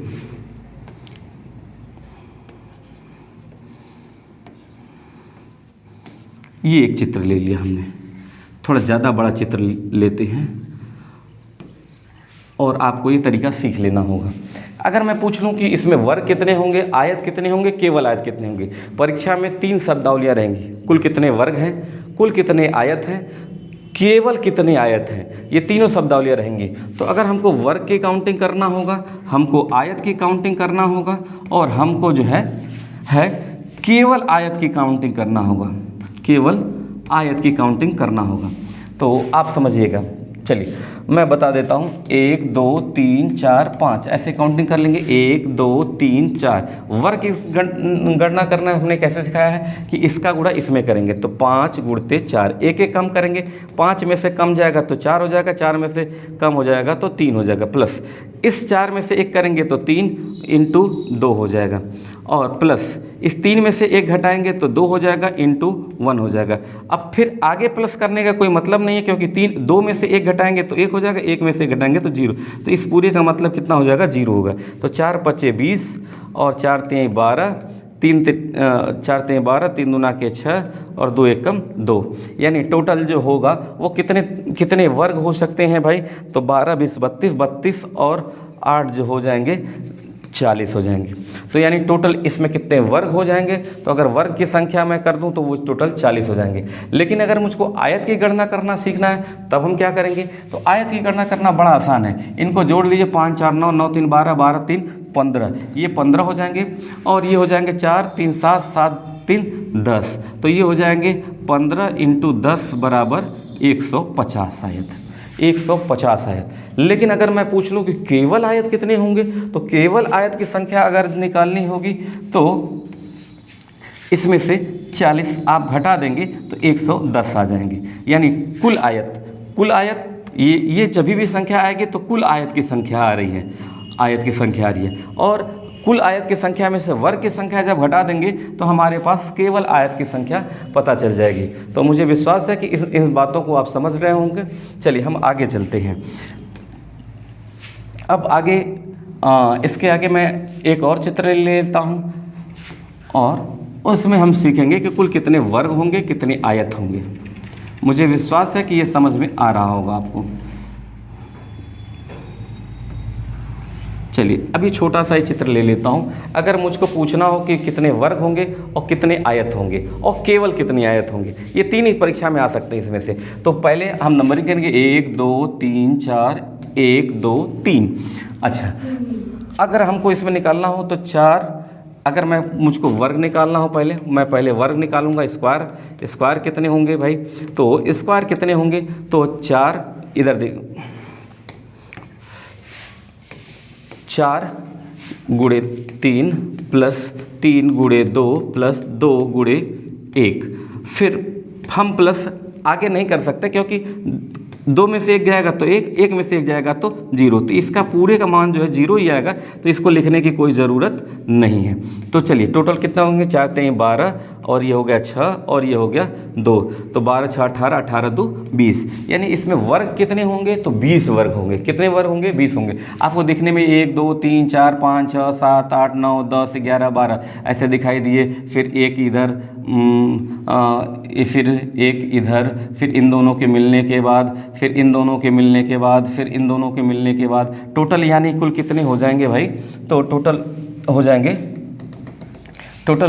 Speaker 1: ये एक चित्र ले लिया हमने, थोड़ा ज़्यादा बड़ा चित्र लेते हैं और आपको ये तरीका सीख लेना होगा। अगर मैं पूछ लूँ कि इसमें वर्ग कितने होंगे, आयत कितने होंगे, केवल आयत कितने होंगे, परीक्षा में 3 शब्दावलियाँ रहेंगी, कुल कितने वर्ग हैं, कुल कितने आयत हैं, केवल कितने आयत हैं, ये तीनों शब्दावलियाँ रहेंगी। तो अगर हमको वर्ग की काउंटिंग करना होगा, हमको आयत की काउंटिंग करना होगा, और हमको जो है केवल आयत की काउंटिंग करना होगा, केवल आयत की काउंटिंग करना होगा। तो आप समझिएगा, चलिए मैं बता देता हूँ, 1 2 3 4 5 ऐसे काउंटिंग कर लेंगे, 1 2 3 4। वर्ग की गणना करना हमने कैसे सिखाया है कि इसका गुणा इसमें करेंगे, तो 5 गुणते 4, एक एक कम करेंगे, 5 में से कम जाएगा तो 4 हो जाएगा, 4 में से कम हो जाएगा तो 3 हो जाएगा, प्लस इस 4 में से एक करेंगे तो 3 इंटू 2 हो जाएगा, और प्लस इस 3 में से एक घटाएंगे तो 2 हो जाएगा इंटू 1 हो जाएगा। अब फिर आगे प्लस करने का कोई मतलब नहीं है, क्योंकि 2 में से एक घटाएंगे तो 1 हो जाएगा, 1 में से घटाएंगे तो 0, तो इस पूरे का मतलब कितना हो जाएगा, 0 होगा। तो 4 पचे 20 और 4 तें 12, 4 तें 12, 3 दूना के 6 और 2 एकम 2, यानी टोटल जो होगा वो कितने वर्ग हो सकते हैं भाई, तो 12 20 32, 32 और 8 जो हो जाएंगे 40 हो जाएंगे। तो यानी टोटल इसमें कितने वर्ग हो जाएंगे, तो अगर वर्ग की संख्या मैं कर दूं तो वो टोटल 40 हो जाएंगे। लेकिन अगर मुझको आयत की गणना करना सीखना है तब हम क्या करेंगे, तो आयत की गणना करना बड़ा आसान है, इनको जोड़ लीजिए, 5 4 9, 9 3 12, 12 3 15, ये 15 हो जाएंगे, और ये हो जाएंगे 4 3 7, 7 3 10, तो ये हो जाएंगे 15 इंटू 10 बराबर 150 आयत, 150 आयत। लेकिन अगर मैं पूछ लूँ कि केवल आयत कितने होंगे, तो केवल आयत की संख्या अगर निकालनी होगी तो इसमें से 40 आप घटा देंगे तो 110 आ जाएंगे, यानी कुल आयत ये जब भी संख्या आएगी तो कुल आयत की संख्या आ रही है, आयत की संख्या आ रही है, और कुल आयत की संख्या में से वर्ग की संख्या जब घटा देंगे तो हमारे पास केवल आयत की संख्या पता चल जाएगी। तो मुझे विश्वास है कि इन बातों को आप समझ रहे होंगे। चलिए हम आगे चलते हैं। अब आगे इसके आगे मैं एक और चित्र ले लेता हूँ और उसमें हम सीखेंगे कि कुल कितने वर्ग होंगे, कितने आयत होंगे। मुझे विश्वास है कि ये समझ में आ रहा होगा आपको। चलिए अभी छोटा सा ही चित्र ले लेता हूँ। अगर मुझको पूछना हो कि कितने वर्ग होंगे और कितने आयत होंगे और केवल कितनी आयत होंगे, ये तीन ही परीक्षा में आ सकते हैं इसमें से। तो पहले हम नंबरिंग करेंगे 1 2 3 4, 1 2 3। अच्छा, अगर हमको इसमें निकालना हो तो 4, अगर मुझको वर्ग निकालना हो मैं पहले वर्ग निकालूंगा। स्क्वायर कितने होंगे भाई, तो स्क्वायर कितने होंगे, तो 4 इधर देखो, 4 गुणे 3 प्लस 3 गुणे 2 प्लस 2 गुणे 1। फिर हम प्लस आगे नहीं कर सकते क्योंकि 2 में से 1 जाएगा तो 1 में से 1 जाएगा तो 0, तो इसका पूरे का मान जो है 0 ही आएगा, तो इसको लिखने की कोई ज़रूरत नहीं है। तो चलिए टोटल कितना होंगे, 4 3 12 और ये हो गया 6 और ये हो गया 2, तो 12 6 18, 18 2 20। यानी इसमें वर्ग कितने होंगे, तो 20 वर्ग होंगे। कितने वर्ग होंगे, 20 होंगे। आपको दिखने में 1 2 3 4 5 6 7 8 9 10 11 12 ऐसे दिखाई दिए, फिर एक इधर, फिर एक इधर, फिर इन दोनों के मिलने के बाद, फिर इन दोनों के मिलने के बाद, फिर इन दोनों के मिलने के बाद, टोटल यानी कुल कितने हो जाएंगे भाई, तो टोटल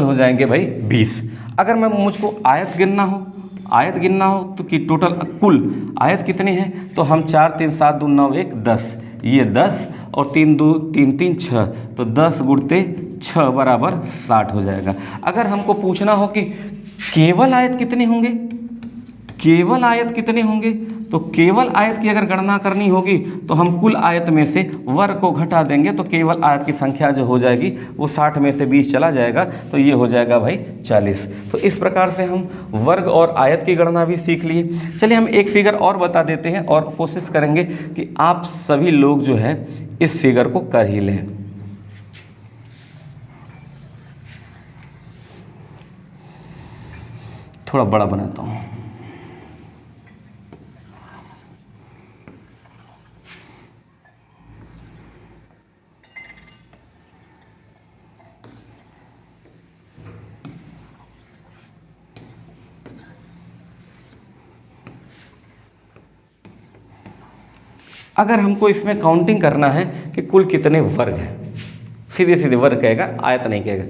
Speaker 1: हो जाएंगे भाई 20। अगर मुझको आयत गिनना हो तो कि टोटल कुल आयत कितने हैं, तो हम 4 3 7 2 9 1 10, ये 10 और 3 2 3 3 6, तो 10 गुणते 6 बराबर 60 हो जाएगा। अगर हमको पूछना हो कि केवल आयत कितने होंगे, तो केवल आयत की अगर गणना करनी होगी तो हम कुल आयत में से वर्ग को घटा देंगे, तो केवल आयत की संख्या जो हो जाएगी वो 60 में से 20 चला जाएगा, तो ये हो जाएगा भाई 40। तो इस प्रकार से हम वर्ग और आयत की गणना भी सीख लिए। चलिए हम एक फिगर और बता देते हैं और कोशिश करेंगे कि आप सभी लोग जो है इस फिगर को कर ही लें। थोड़ा बड़ा बनाता हूँ। अगर हमको इसमें काउंटिंग करना है कि कुल कितने वर्ग हैं, सीधे सीधे वर्ग कहेगा, आयत नहीं कहेगा,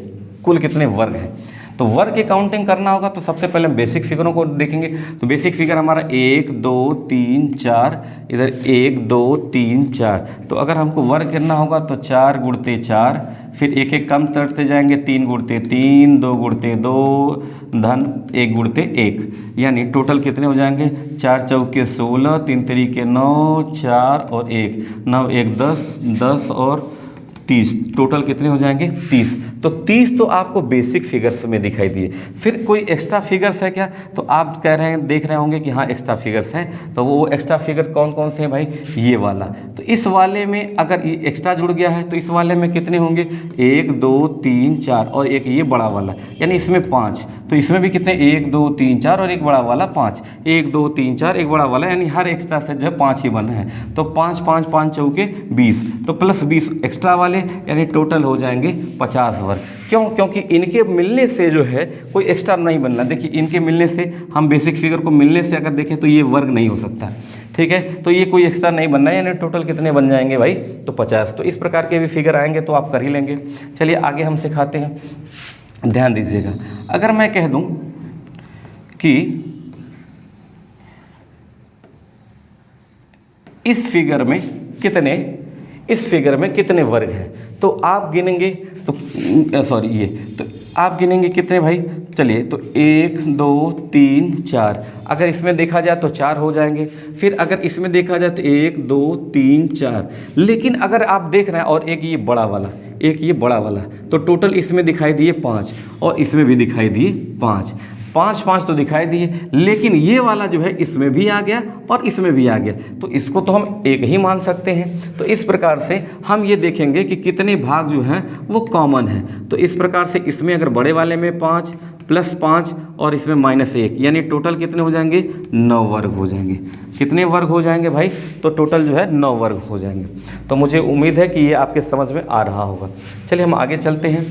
Speaker 1: कुल कितने वर्ग हैं, तो वर्ग की काउंटिंग करना होगा तो सबसे पहले हम बेसिक फिगरों को देखेंगे। तो बेसिक फिगर हमारा 1 2 3 4, इधर 1 2 3 4। तो अगर हमको वर्ग करना होगा तो 4 गुणते 4, फिर एक एक कम करते जाएंगे, 3 गुणते 3, 2 गुणते 2, धन 1 गुणते 1, यानी टोटल कितने हो जाएंगे, 4 चौके 16, 3 तरीके 9, 4 और 1, 9 1 10, 10 और 30, टोटल कितने हो जाएंगे 30। तो 30 तो आपको बेसिक फिगर्स में दिखाई दिए। फिर कोई एक्स्ट्रा फिगर्स है क्या, तो आप देख रहे होंगे कि हाँ एक्स्ट्रा फिगर्स हैं। तो वो एक्स्ट्रा फिगर कौन कौन से हैं भाई, ये वाला। तो इस वाले में अगर ये एक्स्ट्रा जुड़ गया है तो इस वाले में कितने होंगे, 1 2 3 4 और एक ये बड़ा वाला, यानी इसमें 5। तो इसमें भी कितने, 1 2 3 4 और एक बड़ा वाला 5, 1 2 3 4 एक बड़ा वाला, यानी हर एक्स्ट्रा से जो है 5 ही बन रहे हैं। तो 5 5 5 चौके 20, तो प्लस 20 एक्स्ट्रा वाले, यानी टोटल हो जाएंगे 50 वर्ग। क्यों, क्योंकि इनके मिलने से जो है कोई एक्स्ट्रा नहीं बनना। देखिए इनके मिलने से, हम बेसिक फिगर को मिलने से अगर देखें तो ये वर्ग नहीं हो सकता, ठीक है। तो ये कोई एक्स्ट्रा नहीं बनना है, यानी टोटल कितने बन जाएंगे भाई, तो 50। तो इस प्रकार के भी फिगर आएंगे तो आप कर ही लेंगे। चलिए आगे हम सिखाते हैं, ध्यान दीजिएगा। अगर मैं कह दूं कि इस फिगर में कितने वर्ग हैं, तो आप गिनेंगे, तो आप गिनेंगे कितने भाई, चलिए तो 1 2 3 4, अगर इसमें देखा जाए तो 4 हो जाएंगे। फिर अगर इसमें देखा जाए तो 1 2 3 4, लेकिन अगर आप देख रहे हैं और एक ये बड़ा वाला, तो टोटल इसमें दिखाई दिए 5 और इसमें भी दिखाई दिए 5, 5 तो दिखाई दिए, लेकिन ये वाला जो है इसमें भी आ गया और इसमें भी आ गया, तो इसको तो हम एक ही मान सकते हैं। तो इस प्रकार से हम ये देखेंगे कि कितने भाग जो हैं वो कॉमन हैं। तो इस प्रकार से इसमें अगर बड़े वाले में 5, प्लस 5 और इसमें -1, यानी टोटल कितने हो जाएंगे? 9 वर्ग हो जाएंगे। कितने वर्ग हो जाएंगे भाई? तो टोटल जो है 9 वर्ग हो जाएंगे। तो मुझे उम्मीद है कि ये आपके समझ में आ रहा होगा। चलिए हम आगे चलते हैं।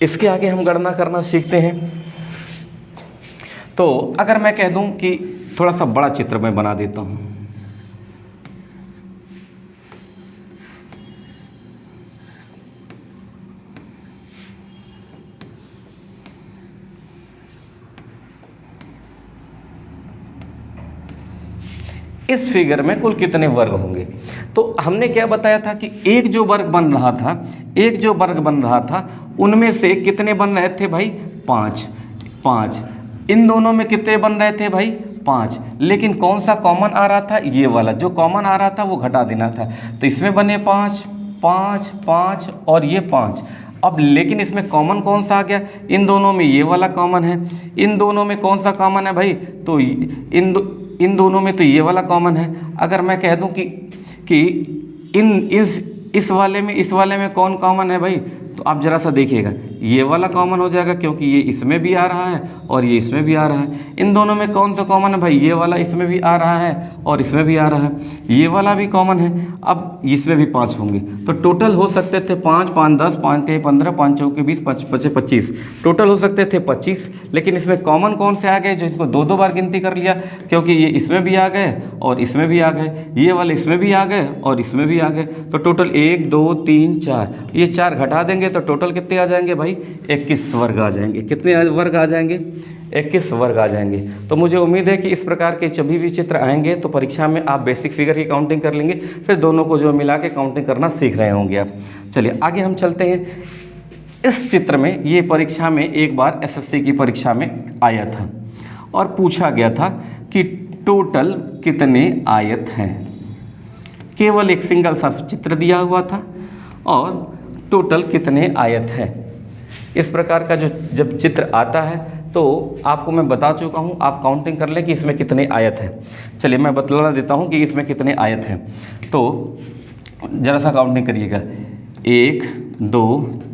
Speaker 1: इसके आगे हम गणना करना सीखते हैं। तो अगर मैं कह दूं कि थोड़ा सा बड़ा चित्र मैं बना देता हूं, इस फिगर में कुल कितने वर्ग होंगे? तो हमने क्या बताया था कि एक जो वर्ग बन रहा था उनमें से कितने बन रहे थे भाई? 5। इन दोनों में कितने बन रहे थे भाई? 5। लेकिन कौन सा कॉमन आ रहा था? ये वाला जो कॉमन आ रहा था वो घटा देना था। तो इसमें बने 5 5 5 और ये 5। अब लेकिन इसमें कॉमन कौन सा आ गया? इन दोनों में ये वाला कॉमन है। इन दोनों में कौन सा कॉमन है भाई? तो इन दोनों में तो ये वाला कॉमन है। अगर मैं कह दूं कि इस वाले में कौन कॉमन है भाई? तो आप ज़रा सा देखिएगा, ये वाला कॉमन हो जाएगा क्योंकि ये इसमें भी आ रहा है और ये इसमें भी आ रहा है। इन दोनों में कौन सा कॉमन है भाई? ये वाला इसमें भी आ रहा है और इसमें भी आ रहा है। ये वाला भी कॉमन है। अब इसमें भी 5 होंगे। तो टोटल हो सकते थे 5 5 10 5 3 15 5 4 20 5 5 25, टोटल हो सकते थे 25। लेकिन इसमें कॉमन कौन से आ गए जो इनको 2 बार गिनती कर लिया, क्योंकि ये इसमें भी आ गए और इसमें भी आ गए, ये वाले इसमें भी आ गए और इसमें भी आ गए। तो टोटल 1 2 3 4, ये 4 घटा देंगे तो टोटल कितने आ जाएंगे भाई? 21 वर्ग आ जाएंगे। कितने वर्ग आ जाएंगे? 21 वर्ग आ जाएंगे। तो मुझे उम्मीद है कि इस प्रकार के जब भी चित्र आएंगे तो परीक्षा में आप बेसिक फिगर की काउंटिंग कर लेंगे, फिर दोनों को जो मिला के काउंटिंग करना सीख रहे होंगे आप। चलिए आगे हम चलते हैं। इस चित्र में ये परीक्षा में एक बार एसएससी की परीक्षा में आया था और पूछा गया था कि टोटल कितने आयत हैं। केवल एक सिंगल सा चित्र दिया हुआ था और टोटल कितने आयत हैं। इस प्रकार का जब चित्र आता है तो आपको मैं बता चुका हूँ, आप काउंटिंग कर लें कि इसमें कितने आयत हैं। चलिए मैं बतला देता हूँ कि इसमें कितने आयत हैं। तो ज़रा सा काउंटिंग करिएगा। 1 2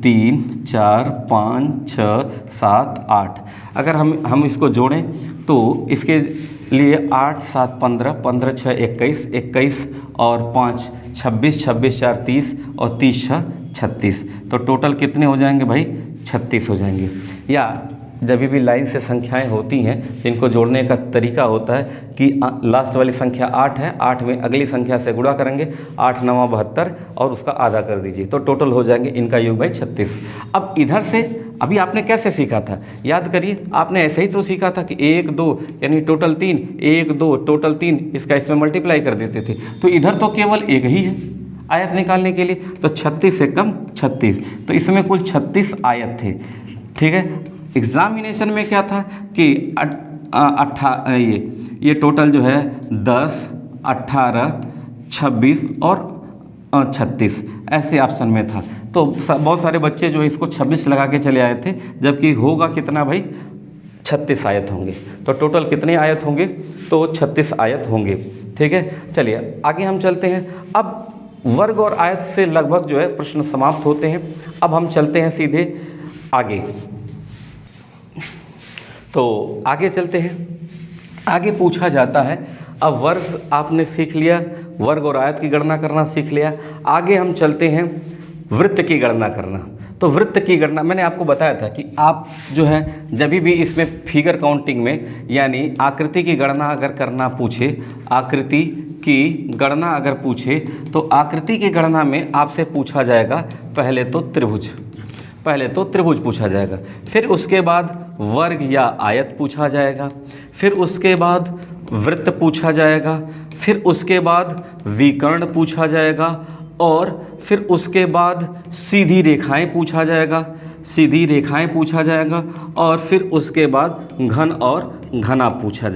Speaker 1: 3 4 5 6 7 8। अगर हम इसको जोड़ें तो इसके लिए 8 7 15 15 6 21 21 और 5 26 26 4 30 और 30 6 36। तो टोटल कितने हो जाएंगे भाई? 36 हो जाएंगे। या जब भी लाइन से संख्याएं होती हैं इनको जोड़ने का तरीका होता है कि लास्ट वाली संख्या 8 है, 8 में अगली संख्या से गुणा करेंगे, 8 9 72 और उसका आधा कर दीजिए तो टोटल हो जाएंगे इनका योग भाई 36। अब इधर से अभी आपने कैसे सीखा था? याद करिए, आपने ऐसे ही तो सीखा था कि 1 2 यानी टोटल 3, 1 2 टोटल 3, इसका इसमें मल्टीप्लाई कर देते थे। तो इधर तो केवल एक ही है आयत निकालने के लिए, तो 36 से कम 36, तो इसमें कुल 36 आयत थे। ठीक है, एग्जामिनेशन में क्या था कि ये टोटल जो है 10 18 26 और 36 ऐसे ऑप्शन में था। तो बहुत सारे बच्चे जो इसको 26 लगा के चले आए थे, जबकि होगा कितना भाई? 36 आयत होंगे। तो टोटल कितने आयत होंगे? तो 36 आयत होंगे। ठीक है, चलिए आगे हम चलते हैं। अब वर्ग और आयत से लगभग जो है प्रश्न समाप्त होते हैं। अब हम चलते हैं सीधे आगे। तो आगे चलते हैं। आगे पूछा जाता है, अब वर्ग आपने सीख लिया, वर्ग और आयत की गणना करना सीख लिया। आगे हम चलते हैं वृत्त की गणना करना। तो वृत्त की गणना मैंने आपको बताया था कि आप जो है जब भी इसमें फिगर काउंटिंग में यानी आकृति की गणना अगर करना पूछे, आकृति की गणना अगर पूछे तो आकृति की गणना में आपसे पूछा जाएगा पहले तो त्रिभुज पूछा जाएगा, फिर उसके बाद वर्ग या आयत पूछा जाएगा, फिर उसके बाद वृत्त पूछा जाएगा, फिर उसके बाद विकर्ण पूछा जाएगा और फिर उसके बाद सीधी रेखाएं पूछा जाएगा और फिर उसके बाद घन और घनाभ पूछा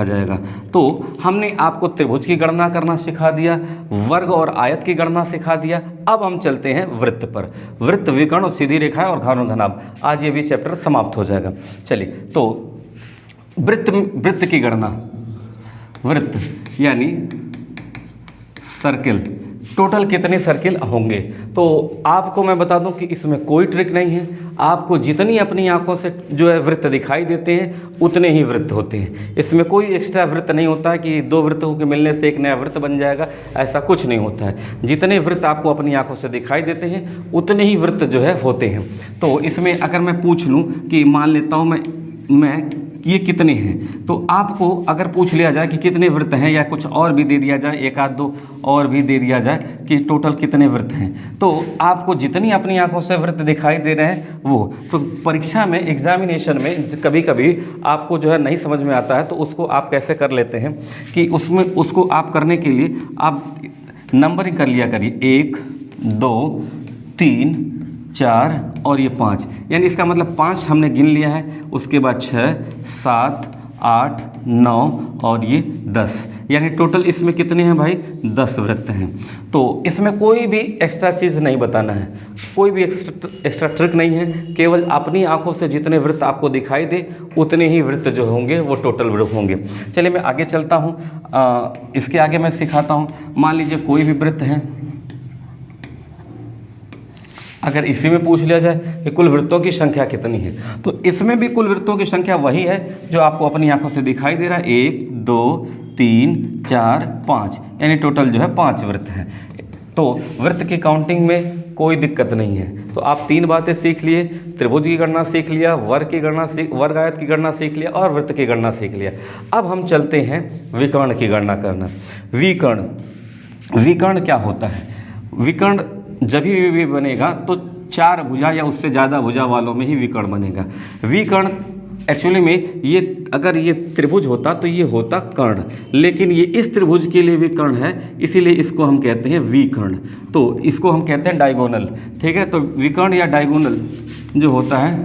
Speaker 1: जाएगा। तो हमने आपको त्रिभुज की गणना करना सिखा दिया, वर्ग और आयत की गणना सिखा दिया। अब हम चलते हैं वृत्त पर। वृत्त, विकर्ण और सीधी रेखाएं और घन और घनाभ, आज ये भी चैप्टर समाप्त हो जाएगा। चलिए, तो वृत्त की गणना, वृत्त यानी सर्किल, टोटल कितने सर्किल होंगे। तो आपको मैं बता दूं कि इसमें कोई ट्रिक नहीं है, आपको जितनी अपनी आंखों से जो है वृत्त दिखाई देते हैं उतने ही वृत्त होते हैं। इसमें कोई एक्स्ट्रा वृत्त नहीं होता है कि दो वृत्तों के मिलने से एक नया वृत्त बन जाएगा, ऐसा कुछ नहीं होता है। जितने वृत्त आपको अपनी आंखों से दिखाई देते हैं उतने ही वृत्त जो है होते हैं। तो इसमें अगर मैं पूछ लूँ कि मान लेता हूँ मैं ये कितने हैं, तो आपको अगर पूछ लिया जाए कि कितने वृत्त हैं, या कुछ और भी दे दिया जाए, एक आध दो और भी दे दिया जाए कि टोटल कितने वृत्त हैं, तो आपको जितनी अपनी आंखों से वृत्त दिखाई दे रहे हैं वो, तो परीक्षा में एग्जामिनेशन में कभी कभी आपको जो है नहीं समझ में आता है, तो उसको आप कैसे कर लेते हैं कि उसमें उसको आप करने के लिए आप नंबरिंग कर लिया करिए, 1 2 3 4 और ये 5, यानी इसका मतलब 5 हमने गिन लिया है, उसके बाद 6 7 8 9 और ये 10, यानी टोटल इसमें कितने हैं भाई, 10 वृत्त हैं। तो इसमें कोई भी एक्स्ट्रा चीज़ नहीं बताना है, कोई भी एक्स्ट्रा ट्रिक नहीं है, केवल अपनी आंखों से जितने वृत्त आपको दिखाई दे उतने ही वृत्त जो होंगे वो टोटल वृत्त होंगे। चलिए मैं आगे चलता हूँ, इसके आगे मैं सिखाता हूँ। मान लीजिए कोई भी वृत्त है, अगर इसी में पूछ लिया जाए कि कुल वृत्तों की संख्या कितनी है, तो इसमें भी कुल वृत्तों की संख्या वही है जो आपको अपनी आंखों से दिखाई दे रहा है, 1 2 3 4 5, यानी टोटल जो है 5 वृत्त हैं। तो वृत्त की काउंटिंग में कोई दिक्कत नहीं है। तो आप 3 बातें सीख लिए, त्रिभुज की गणना सीख लिया, वर्ग आयत की गणना सीख लिया और वृत्त की गणना सीख लिया। अब हम चलते हैं विकर्ण की गणना करना। विकर्ण क्या होता है? विकर्ण जब भी बनेगा तो 4 भुजा या उससे ज़्यादा भुजा वालों में ही विकर्ण बनेगा। विकर्ण एक्चुअली में ये, अगर ये त्रिभुज होता तो ये होता कर्ण, लेकिन ये इस त्रिभुज के लिए विकर्ण है, इसीलिए इसको हम कहते हैं विकर्ण। तो इसको हम कहते हैं डायगोनल, ठीक है। तो विकर्ण या डायगोनल जो होता है,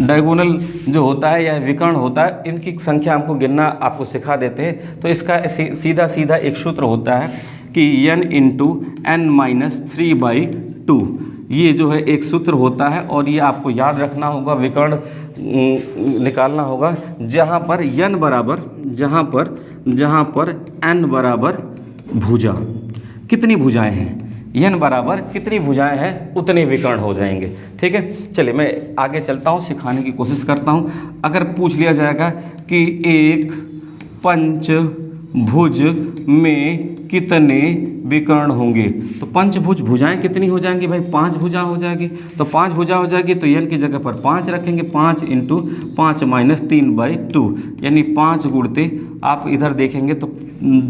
Speaker 1: डायगोनल जो होता है या विकर्ण होता है, इनकी संख्या हमको गिनना आपको सिखा देते हैं। तो इसका सीधा सीधा एक सूत्र होता है कि n इंटू n माइनस 3/2, ये जो है एक सूत्र होता है, और ये आपको याद रखना होगा, विकर्ण निकालना होगा जहाँ पर n बराबर, जहाँ पर n बराबर भुजा, कितनी भुजाएं हैं, n बराबर कितनी भुजाएं हैं उतने विकर्ण हो जाएंगे, ठीक है। चलिए मैं आगे चलता हूँ, सिखाने की कोशिश करता हूँ। अगर पूछ लिया जाएगा कि एक पंचभुज में कितने विकर्ण होंगे, तो पंचभुज भुजाएं कितनी हो जाएंगी भाई, 5 भुजा हो जाएगी। तो 5 भुजा हो जाएगी तो n की जगह पर 5 रखेंगे, 5 इंटू 5 माइनस 3/2, यानी 5 गुणते आप इधर देखेंगे तो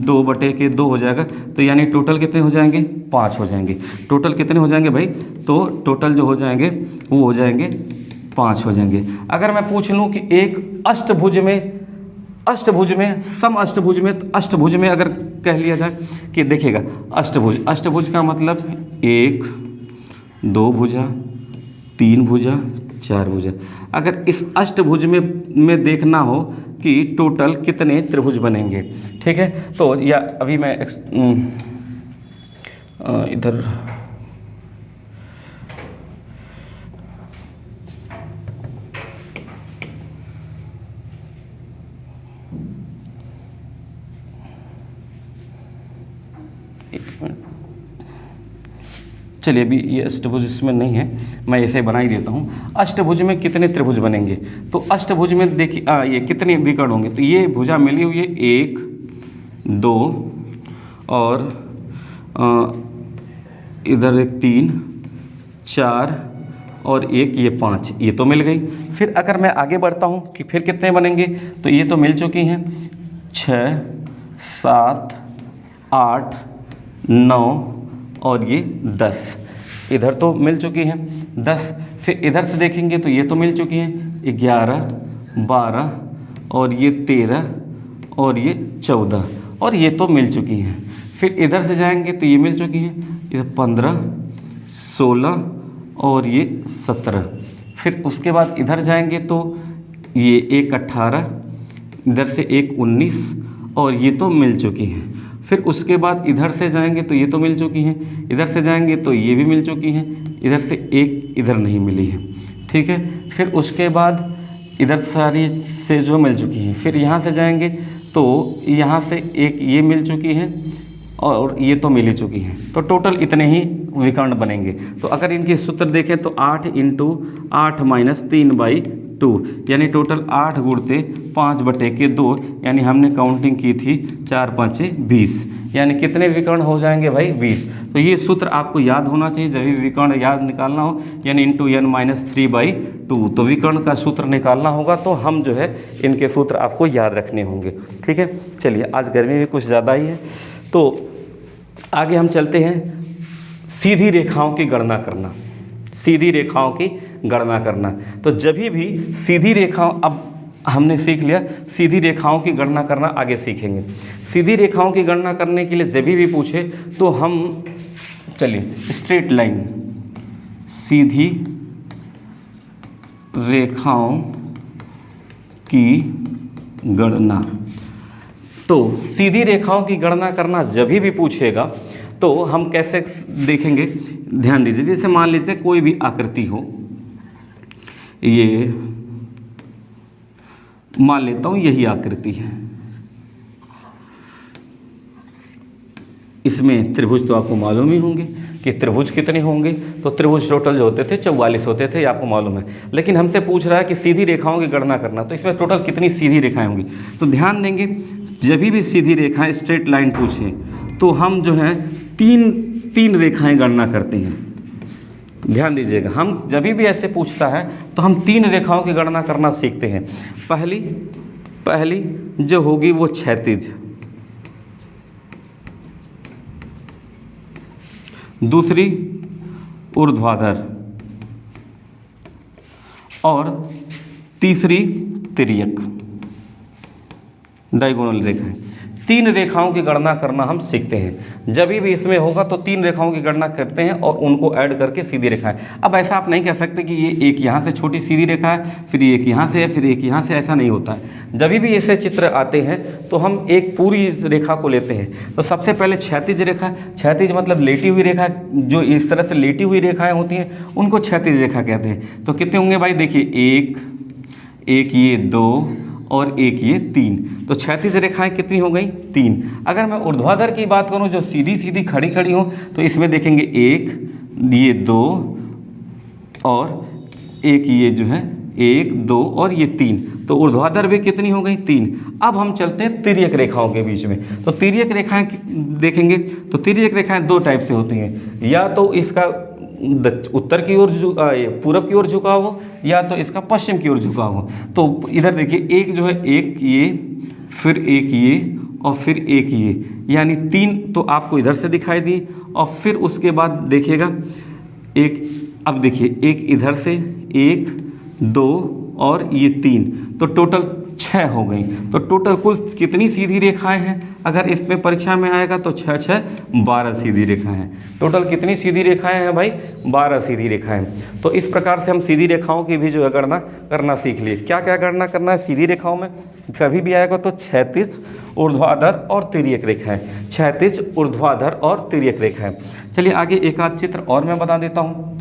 Speaker 1: 2/2 हो जाएगा। तो यानी टोटल कितने हो जाएंगे, 5 हो जाएंगे। टोटल कितने हो जाएंगे भाई, तो टोटल जो हो जाएंगे वो हो जाएंगे 5 हो जाएंगे। अगर मैं पूछ लूँ कि एक अष्टभुज में, सम अष्टभुज में, तो अष्टभुज में अगर कह लिया जाए कि देखिएगा, अष्टभुज का मतलब 1 2 भुजा, 3 भुजा, 4 भुजा। अगर इस अष्टभुज में देखना हो कि टोटल कितने त्रिभुज बनेंगे, ठीक है। तो या अभी मैं इधर चलिए, अभी ये अष्टभुज इसमें नहीं है, मैं ऐसे बना ही देता हूँ। अष्टभुज में कितने त्रिभुज बनेंगे, तो अष्टभुज में देखिए ये कितने विकर्ण होंगे, तो ये भुजा मिली हुई है 1 2 और इधर 3 4 और 1 ये 5, ये तो मिल गई। फिर अगर मैं आगे बढ़ता हूँ कि फिर कितने बनेंगे, तो ये तो मिल चुकी हैं 6 7 8 9 और ये 10, इधर तो मिल चुकी हैं 10। फिर इधर से देखेंगे तो ये तो मिल चुकी हैं 11 12 और ये 13 और ये 14 और ये तो मिल चुकी हैं। फिर इधर से जाएंगे तो ये मिल चुकी हैं, ये 15 16 और ये 17। फिर उसके बाद इधर जाएंगे तो ये 1 18, इधर से 1 19 और ये तो मिल चुकी हैं। फिर उसके बाद इधर से जाएंगे तो ये तो मिल चुकी हैं, इधर से जाएंगे तो ये भी मिल चुकी हैं, इधर से 1 इधर नहीं मिली है, ठीक है। फिर उसके बाद इधर सारी से जो मिल चुकी हैं, फिर यहाँ से जाएंगे तो यहाँ से एक ये मिल चुकी है और ये तो मिल ही चुकी है, तो टोटल इतने ही विकर्ण बनेंगे। तो अगर इनके सूत्र देखें तो 8 × 8 - 3/2 यानी टोटल 8 × 5/2 यानी हमने काउंटिंग की थी 4 × 5 = 20 यानी कितने विकर्ण हो जाएंगे भाई 20। तो ये सूत्र आपको याद होना चाहिए जब भी विकर्ण याद निकालना हो, यानी × n - 3/2 तो विकर्ण का सूत्र निकालना होगा। तो हम जो है इनके सूत्र आपको याद रखने होंगे, ठीक है। चलिए, आज गर्मी भी कुछ ज़्यादा ही है, तो आगे हम चलते हैं सीधी रेखाओं की गणना करना। सीधी रेखाओं की गणना करना, तो जब भी सीधी रेखाओं, अब हमने सीख लिया सीधी रेखाओं की गणना करना, आगे सीखेंगे। सीधी रेखाओं की गणना करने के लिए जब भी पूछे तो हम चलिए स्ट्रेट लाइन, सीधी रेखाओं की गणना, तो सीधी रेखाओं की गणना करना जब भी पूछेगा तो हम कैसे देखेंगे, ध्यान दीजिए। जैसे मान लेते हैं कोई भी आकृति हो, ये मान लेता हूँ यही आकृति है, इसमें त्रिभुज तो आपको मालूम ही होंगे कि त्रिभुज कितने होंगे। तो त्रिभुज टोटल जो होते थे 44 होते थे, ये आपको मालूम है। लेकिन हमसे पूछ रहा है कि सीधी रेखाओं की गणना करना, तो इसमें टोटल कितनी सीधी रेखाएं होंगी। तो ध्यान देंगे जब भी सीधी रेखाएं स्ट्रेट लाइन पूछें तो हम जो है तीन रेखाएं गणना करते हैं। ध्यान दीजिएगा, हम जब भी ऐसे पूछता है तो हम 3 रेखाओं की गणना करना सीखते हैं। पहली जो होगी वो क्षैतिज, दूसरी ऊर्ध्वाधर और तीसरी तिर्यक, डायगोनल रेखाएं। 3 रेखाओं की गणना करना हम सीखते हैं। जब भी इसमें होगा तो 3 रेखाओं की गणना करते हैं और उनको ऐड करके सीधी रेखाएं। अब ऐसा आप नहीं कह सकते कि ये एक यहाँ से छोटी सीधी रेखा है, फिर एक यहाँ से है, फिर एक यहाँ से, ऐसा नहीं होता है। जब भी ऐसे चित्र आते हैं तो हम एक पूरी रेखा को लेते हैं। तो सबसे पहले क्षैतिज रेखा, क्षैतिज मतलब लेटी हुई रेखा, जो इस तरह से लेटी हुई रेखाएँ होती हैं उनको क्षैतिज रेखा कहते हैं। तो कितने होंगे भाई, देखिए एक ये 2 और एक ये 3, तो क्षैतिज रेखाएं कितनी हो गई 3। अगर मैं ऊर्ध्वाधर की बात करूं जो सीधी सीधी खड़ी हो, तो इसमें देखेंगे 1 ये 2 और एक ये जो है 1 2 और ये 3, तो ऊर्ध्वाधर भी कितनी हो गई 3। अब हम चलते हैं तिर्यक रेखाओं के बीच में। तो तिर्यक रेखाएं देखेंगे तो तिर्यक रेखाएं 2 टाइप से होती हैं, या तो इसका उत्तर की ओर पूरब की ओर झुकाव हो, या तो इसका पश्चिम की ओर झुकाव हो। तो इधर देखिए एक जो है एक ये, फिर एक ये और फिर एक ये, यानी 3 तो आपको इधर से दिखाई दी। और फिर उसके बाद देखिएगा एक, अब देखिए एक इधर से 1 2 और ये 3, तो टोटल 6 हो गई। तो टोटल कुल कितनी सीधी रेखाएं हैं, अगर इसमें परीक्षा में आएगा तो 6 6 12 सीधी रेखाएं हैं। टोटल कितनी सीधी रेखाएं हैं भाई, 12 सीधी रेखाएं। तो इस प्रकार से हम सीधी रेखाओं की भी जो है गणना करना सीख लिए। क्या क्या गणना करना है सीधी रेखाओं में, कभी भी आएगा तो क्षैतिज, ऊर्ध्वाधर और तिर्यक रेखाएं, क्षैतिज, ऊर्ध्वाधर और तिर्यक रेखाएं। चलिए आगे एक आध चित्र और मैं बता देता हूँ।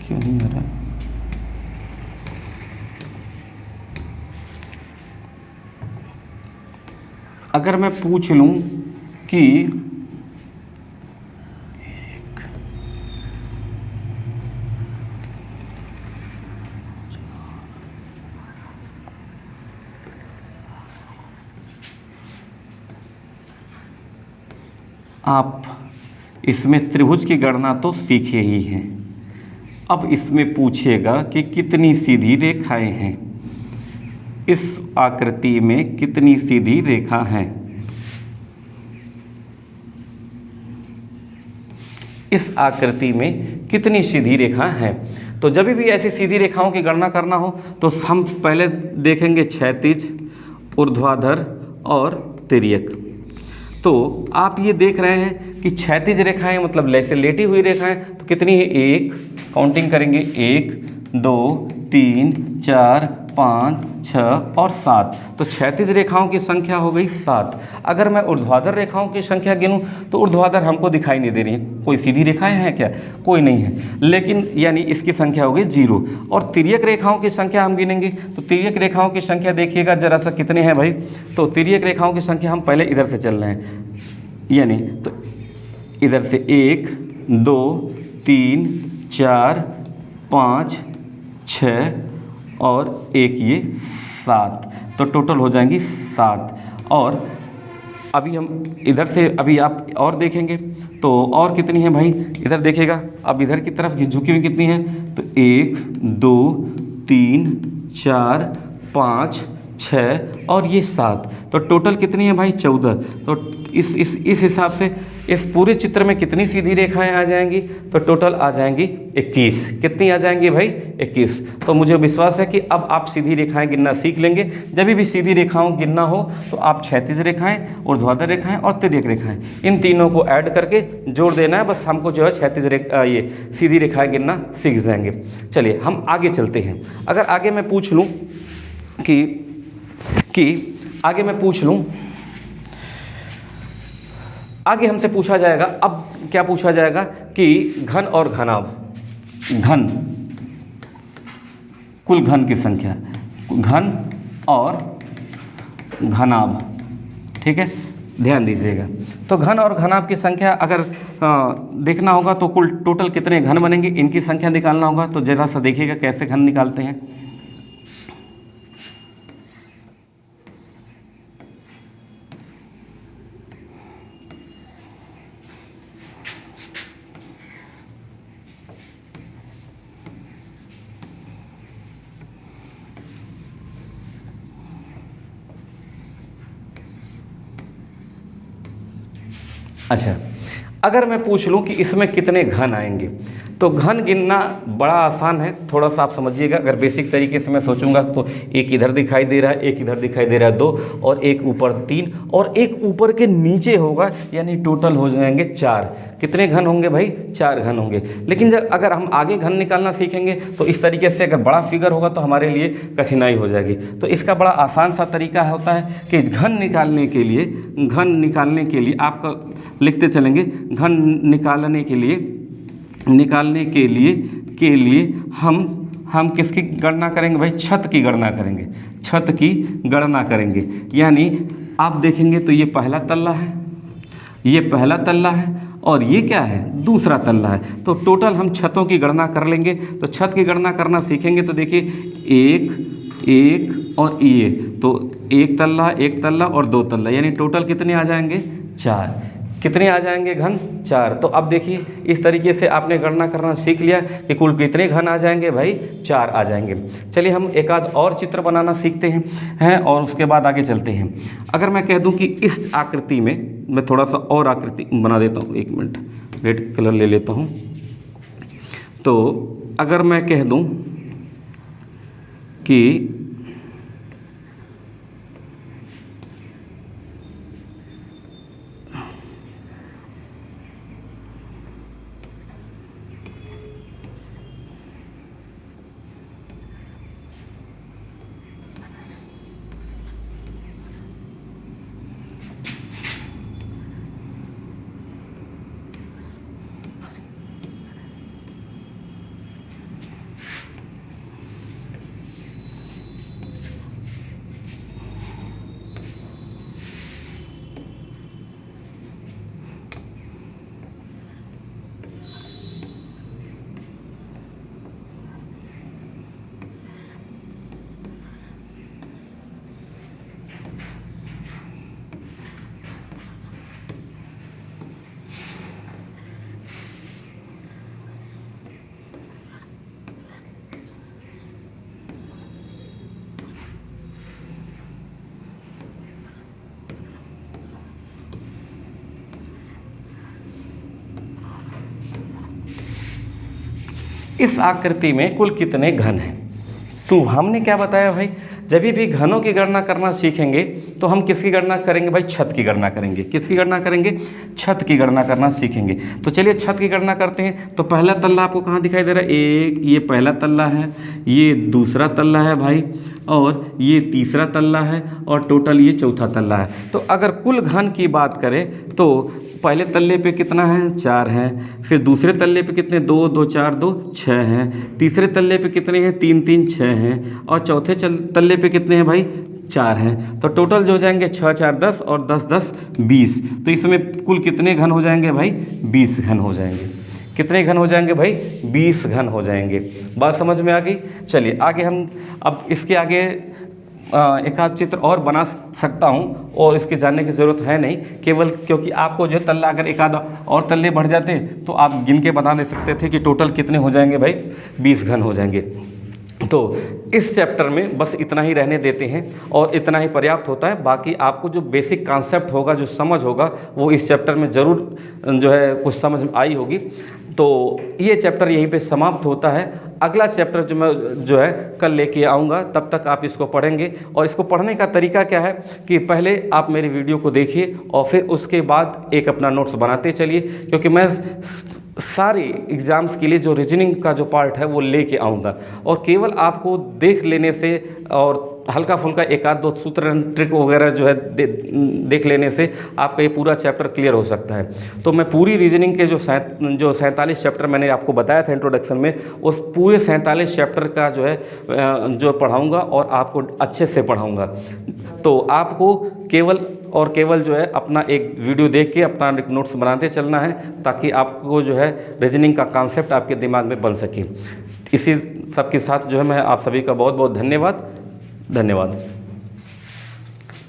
Speaker 1: क्यों नहीं आ रहा? अगर मैं पूछ लूं कि आप इसमें त्रिभुज की गणना तो सीखे ही हैं, अब इसमें पूछेगा कि कितनी सीधी रेखाएं हैं, इस आकृति में कितनी सीधी रेखा हैं, इस आकृति में कितनी सीधी रेखा हैं। तो जब भी ऐसी सीधी रेखाओं की गणना करना हो तो हम पहले देखेंगे क्षैतिज, ऊर्ध्वाधर और तिर्यक। तो आप ये देख रहे हैं कि क्षैतिज रेखाएं मतलब ऐसे लेटी हुई रेखाएं, तो कितनी है, 1, काउंटिंग करेंगे 1 2 3 4 5, 6 और 7। तो क्षैतिज रेखाओं की संख्या हो गई 7। अगर मैं ऊर्ध्वाधर रेखाओं की संख्या गिनूं तो ऊर्ध्वाधर हमको दिखाई नहीं दे रही है, कोई सीधी रेखाएं हैं क्या? कोई नहीं है, लेकिन यानी इसकी संख्या हो गई 0। और तिर्यक रेखाओं की संख्या हम गिनेंगे तो तिर्यक रेखाओं की संख्या देखिएगा जरा सा कितने हैं भाई। तो तिर्यक रेखाओं की संख्या हम पहले इधर से चल रहे हैं, यानी तो इधर से 1, 2, 3, 4, 5, 6 और 1 ये 7। तो टोटल हो जाएंगी 7। और अभी हम इधर से अभी आप और देखेंगे तो और कितनी है भाई, इधर देखिएगा। अब इधर की तरफ झुकी हुई कितनी है, तो 1, 2, 3, 4, 5, 6 और ये 7। तो टोटल कितनी है भाई, 14। तो इस हिसाब से इस पूरे चित्र में कितनी सीधी रेखाएं आ जाएंगी, तो टोटल आ जाएंगी 21। कितनी आ जाएंगी भाई, 21। तो मुझे विश्वास है कि अब आप सीधी रेखाएं गिनना सीख लेंगे। जब भी सीधी रेखाओं गिनना हो तो आप क्षैतिज रेखाएं, ऊर्ध्वाधर रेखाएं और तिर्यक रेखाएं, इन तीनों को ऐड करके जोड़ देना है। बस हमको जो है क्षैतिज ये सीधी रेखाएं गिनना सीख जाएंगे। चलिए हम आगे चलते हैं। अगर आगे मैं पूछ लूँ आगे हमसे पूछा जाएगा, अब क्या पूछा जाएगा कि घन और घनाभ, घन, कुल घन की संख्या, घन और घनाभ, ठीक है, ध्यान दीजिएगा। तो घन और घनाभ की संख्या अगर देखना होगा तो कुल टोटल कितने घन बनेंगे, इनकी संख्या निकालना होगा। तो जरा सा देखिएगा कैसे घन निकालते हैं। अच्छा, अगर मैं पूछ लूँ कि इसमें कितने घन आएंगे, तो घन गिनना बड़ा आसान है। थोड़ा सा आप समझिएगा। अगर बेसिक तरीके से मैं सोचूंगा तो एक इधर दिखाई दे रहा है, एक इधर दिखाई दे रहा है 2, और एक ऊपर 3 और एक ऊपर के नीचे होगा, यानी टोटल हो जाएंगे 4। कितने घन होंगे भाई, 4 घन होंगे। लेकिन जब अगर हम आगे घन निकालना सीखेंगे तो इस तरीके से अगर बड़ा फिगर होगा तो हमारे लिए कठिनाई हो जाएगी। तो इसका बड़ा आसान सा तरीका होता है कि घन निकालने के लिए आपका लिखते चलेंगे। घन निकालने के लिए हम किसकी गणना करेंगे भाई, छत की गणना करेंगे। छत की गणना करेंगे, यानी आप देखेंगे तो ये पहला तल्ला है, ये पहला तल्ला है और ये क्या है, दूसरा तल्ला है। तो टोटल हम छतों की गणना कर लेंगे। तो छत की गणना करना सीखेंगे तो देखिए 1 और ये, तो एक तल्ला और 2 तल्ला, यानी टोटल कितने आ जाएंगे, 4। कितने आ जाएंगे घन, 4। तो अब देखिए इस तरीके से आपने गणना करना सीख लिया कि कुल कितने घन आ जाएंगे भाई, 4 आ जाएंगे। चलिए हम एक आध और चित्र बनाना सीखते हैं और उसके बाद आगे चलते हैं। अगर मैं कह दूं कि इस आकृति में मैं थोड़ा सा और आकृति बना देता हूँ, 1 मिनट रेड कलर ले लेता हूँ। तो अगर मैं कह दूं कि इस आकृति में कुल कितने घन हैं। तो हमने क्या बताया भाई, जब भी घनों की गणना करना सीखेंगे तो हम किसकी गणना करेंगे भाई, छत की गणना करेंगे। किसकी गणना करेंगे, छत की गणना करना सीखेंगे। तो चलिए छत की गणना करते हैं। तो पहला तल्ला आपको कहाँ दिखाई दे रहा है, एक ये पहला तल्ला है, ये दूसरा तल्ला है भाई, और ये तीसरा तल्ला है, और टोटल ये चौथा तल्ला है। तो अगर कुल घन की बात करें तो पहले तल्ले पे कितना है, 4 हैं। फिर दूसरे तल्ले पे कितने, 2 2 4 2 6 हैं। तीसरे तल्ले पे कितने हैं, 3 3 6 हैं। और चौथे तल्ले पे कितने हैं भाई, 4 हैं। तो टोटल जो हो जाएंगे 6 4 10 और 10 10 20। तो इसमें कुल कितने घन हो जाएंगे भाई, 20 घन हो जाएंगे। कितने घन हो जाएंगे भाई, 20 घन हो जाएंगे। बात समझ में आ गई। चलिए आगे हम अब इसके आगे एक आध चित्र और बना सकता हूं, और इसके जानने की ज़रूरत है नहीं, केवल क्योंकि आपको जो तल्ला अगर एक आध और तल्ले बढ़ जाते तो आप गिन के बता दे सकते थे कि टोटल कितने हो जाएंगे भाई, 20 घन हो जाएंगे। तो इस चैप्टर में बस इतना ही रहने देते हैं और इतना ही पर्याप्त होता है। बाकी आपको जो बेसिक कॉन्सेप्ट होगा, जो समझ होगा, वो इस चैप्टर में ज़रूर जो है कुछ समझ में आई होगी। तो ये चैप्टर यहीं पे समाप्त होता है। अगला चैप्टर जो मैं जो है कल लेके आऊँगा, तब तक आप इसको पढ़ेंगे। और इसको पढ़ने का तरीका क्या है कि पहले आप मेरी वीडियो को देखिए और फिर उसके बाद एक अपना नोट्स बनाते चलिए, क्योंकि मैं सारे एग्ज़ाम्स के लिए जो रीजनिंग का जो पार्ट है वो लेके आऊँगा। और केवल आपको देख लेने से और हल्का फुल्का एक आध दो सूत्र ट्रिक वगैरह जो है देख लेने से आपका ये पूरा चैप्टर क्लियर हो सकता है। तो मैं पूरी रीजनिंग के जो 47 चैप्टर मैंने आपको बताया था इंट्रोडक्शन में, उस पूरे 47 चैप्टर का जो है जो पढ़ाऊँगा और आपको अच्छे से पढ़ाऊँगा। तो आपको केवल और केवल जो है अपना एक वीडियो देख के अपना एक नोट्स बनाते चलना है, ताकि आपको जो है रीजनिंग का कॉन्सेप्ट आपके दिमाग में बन सके। इसी सब के साथ जो है मैं आप सभी का बहुत बहुत धन्यवाद।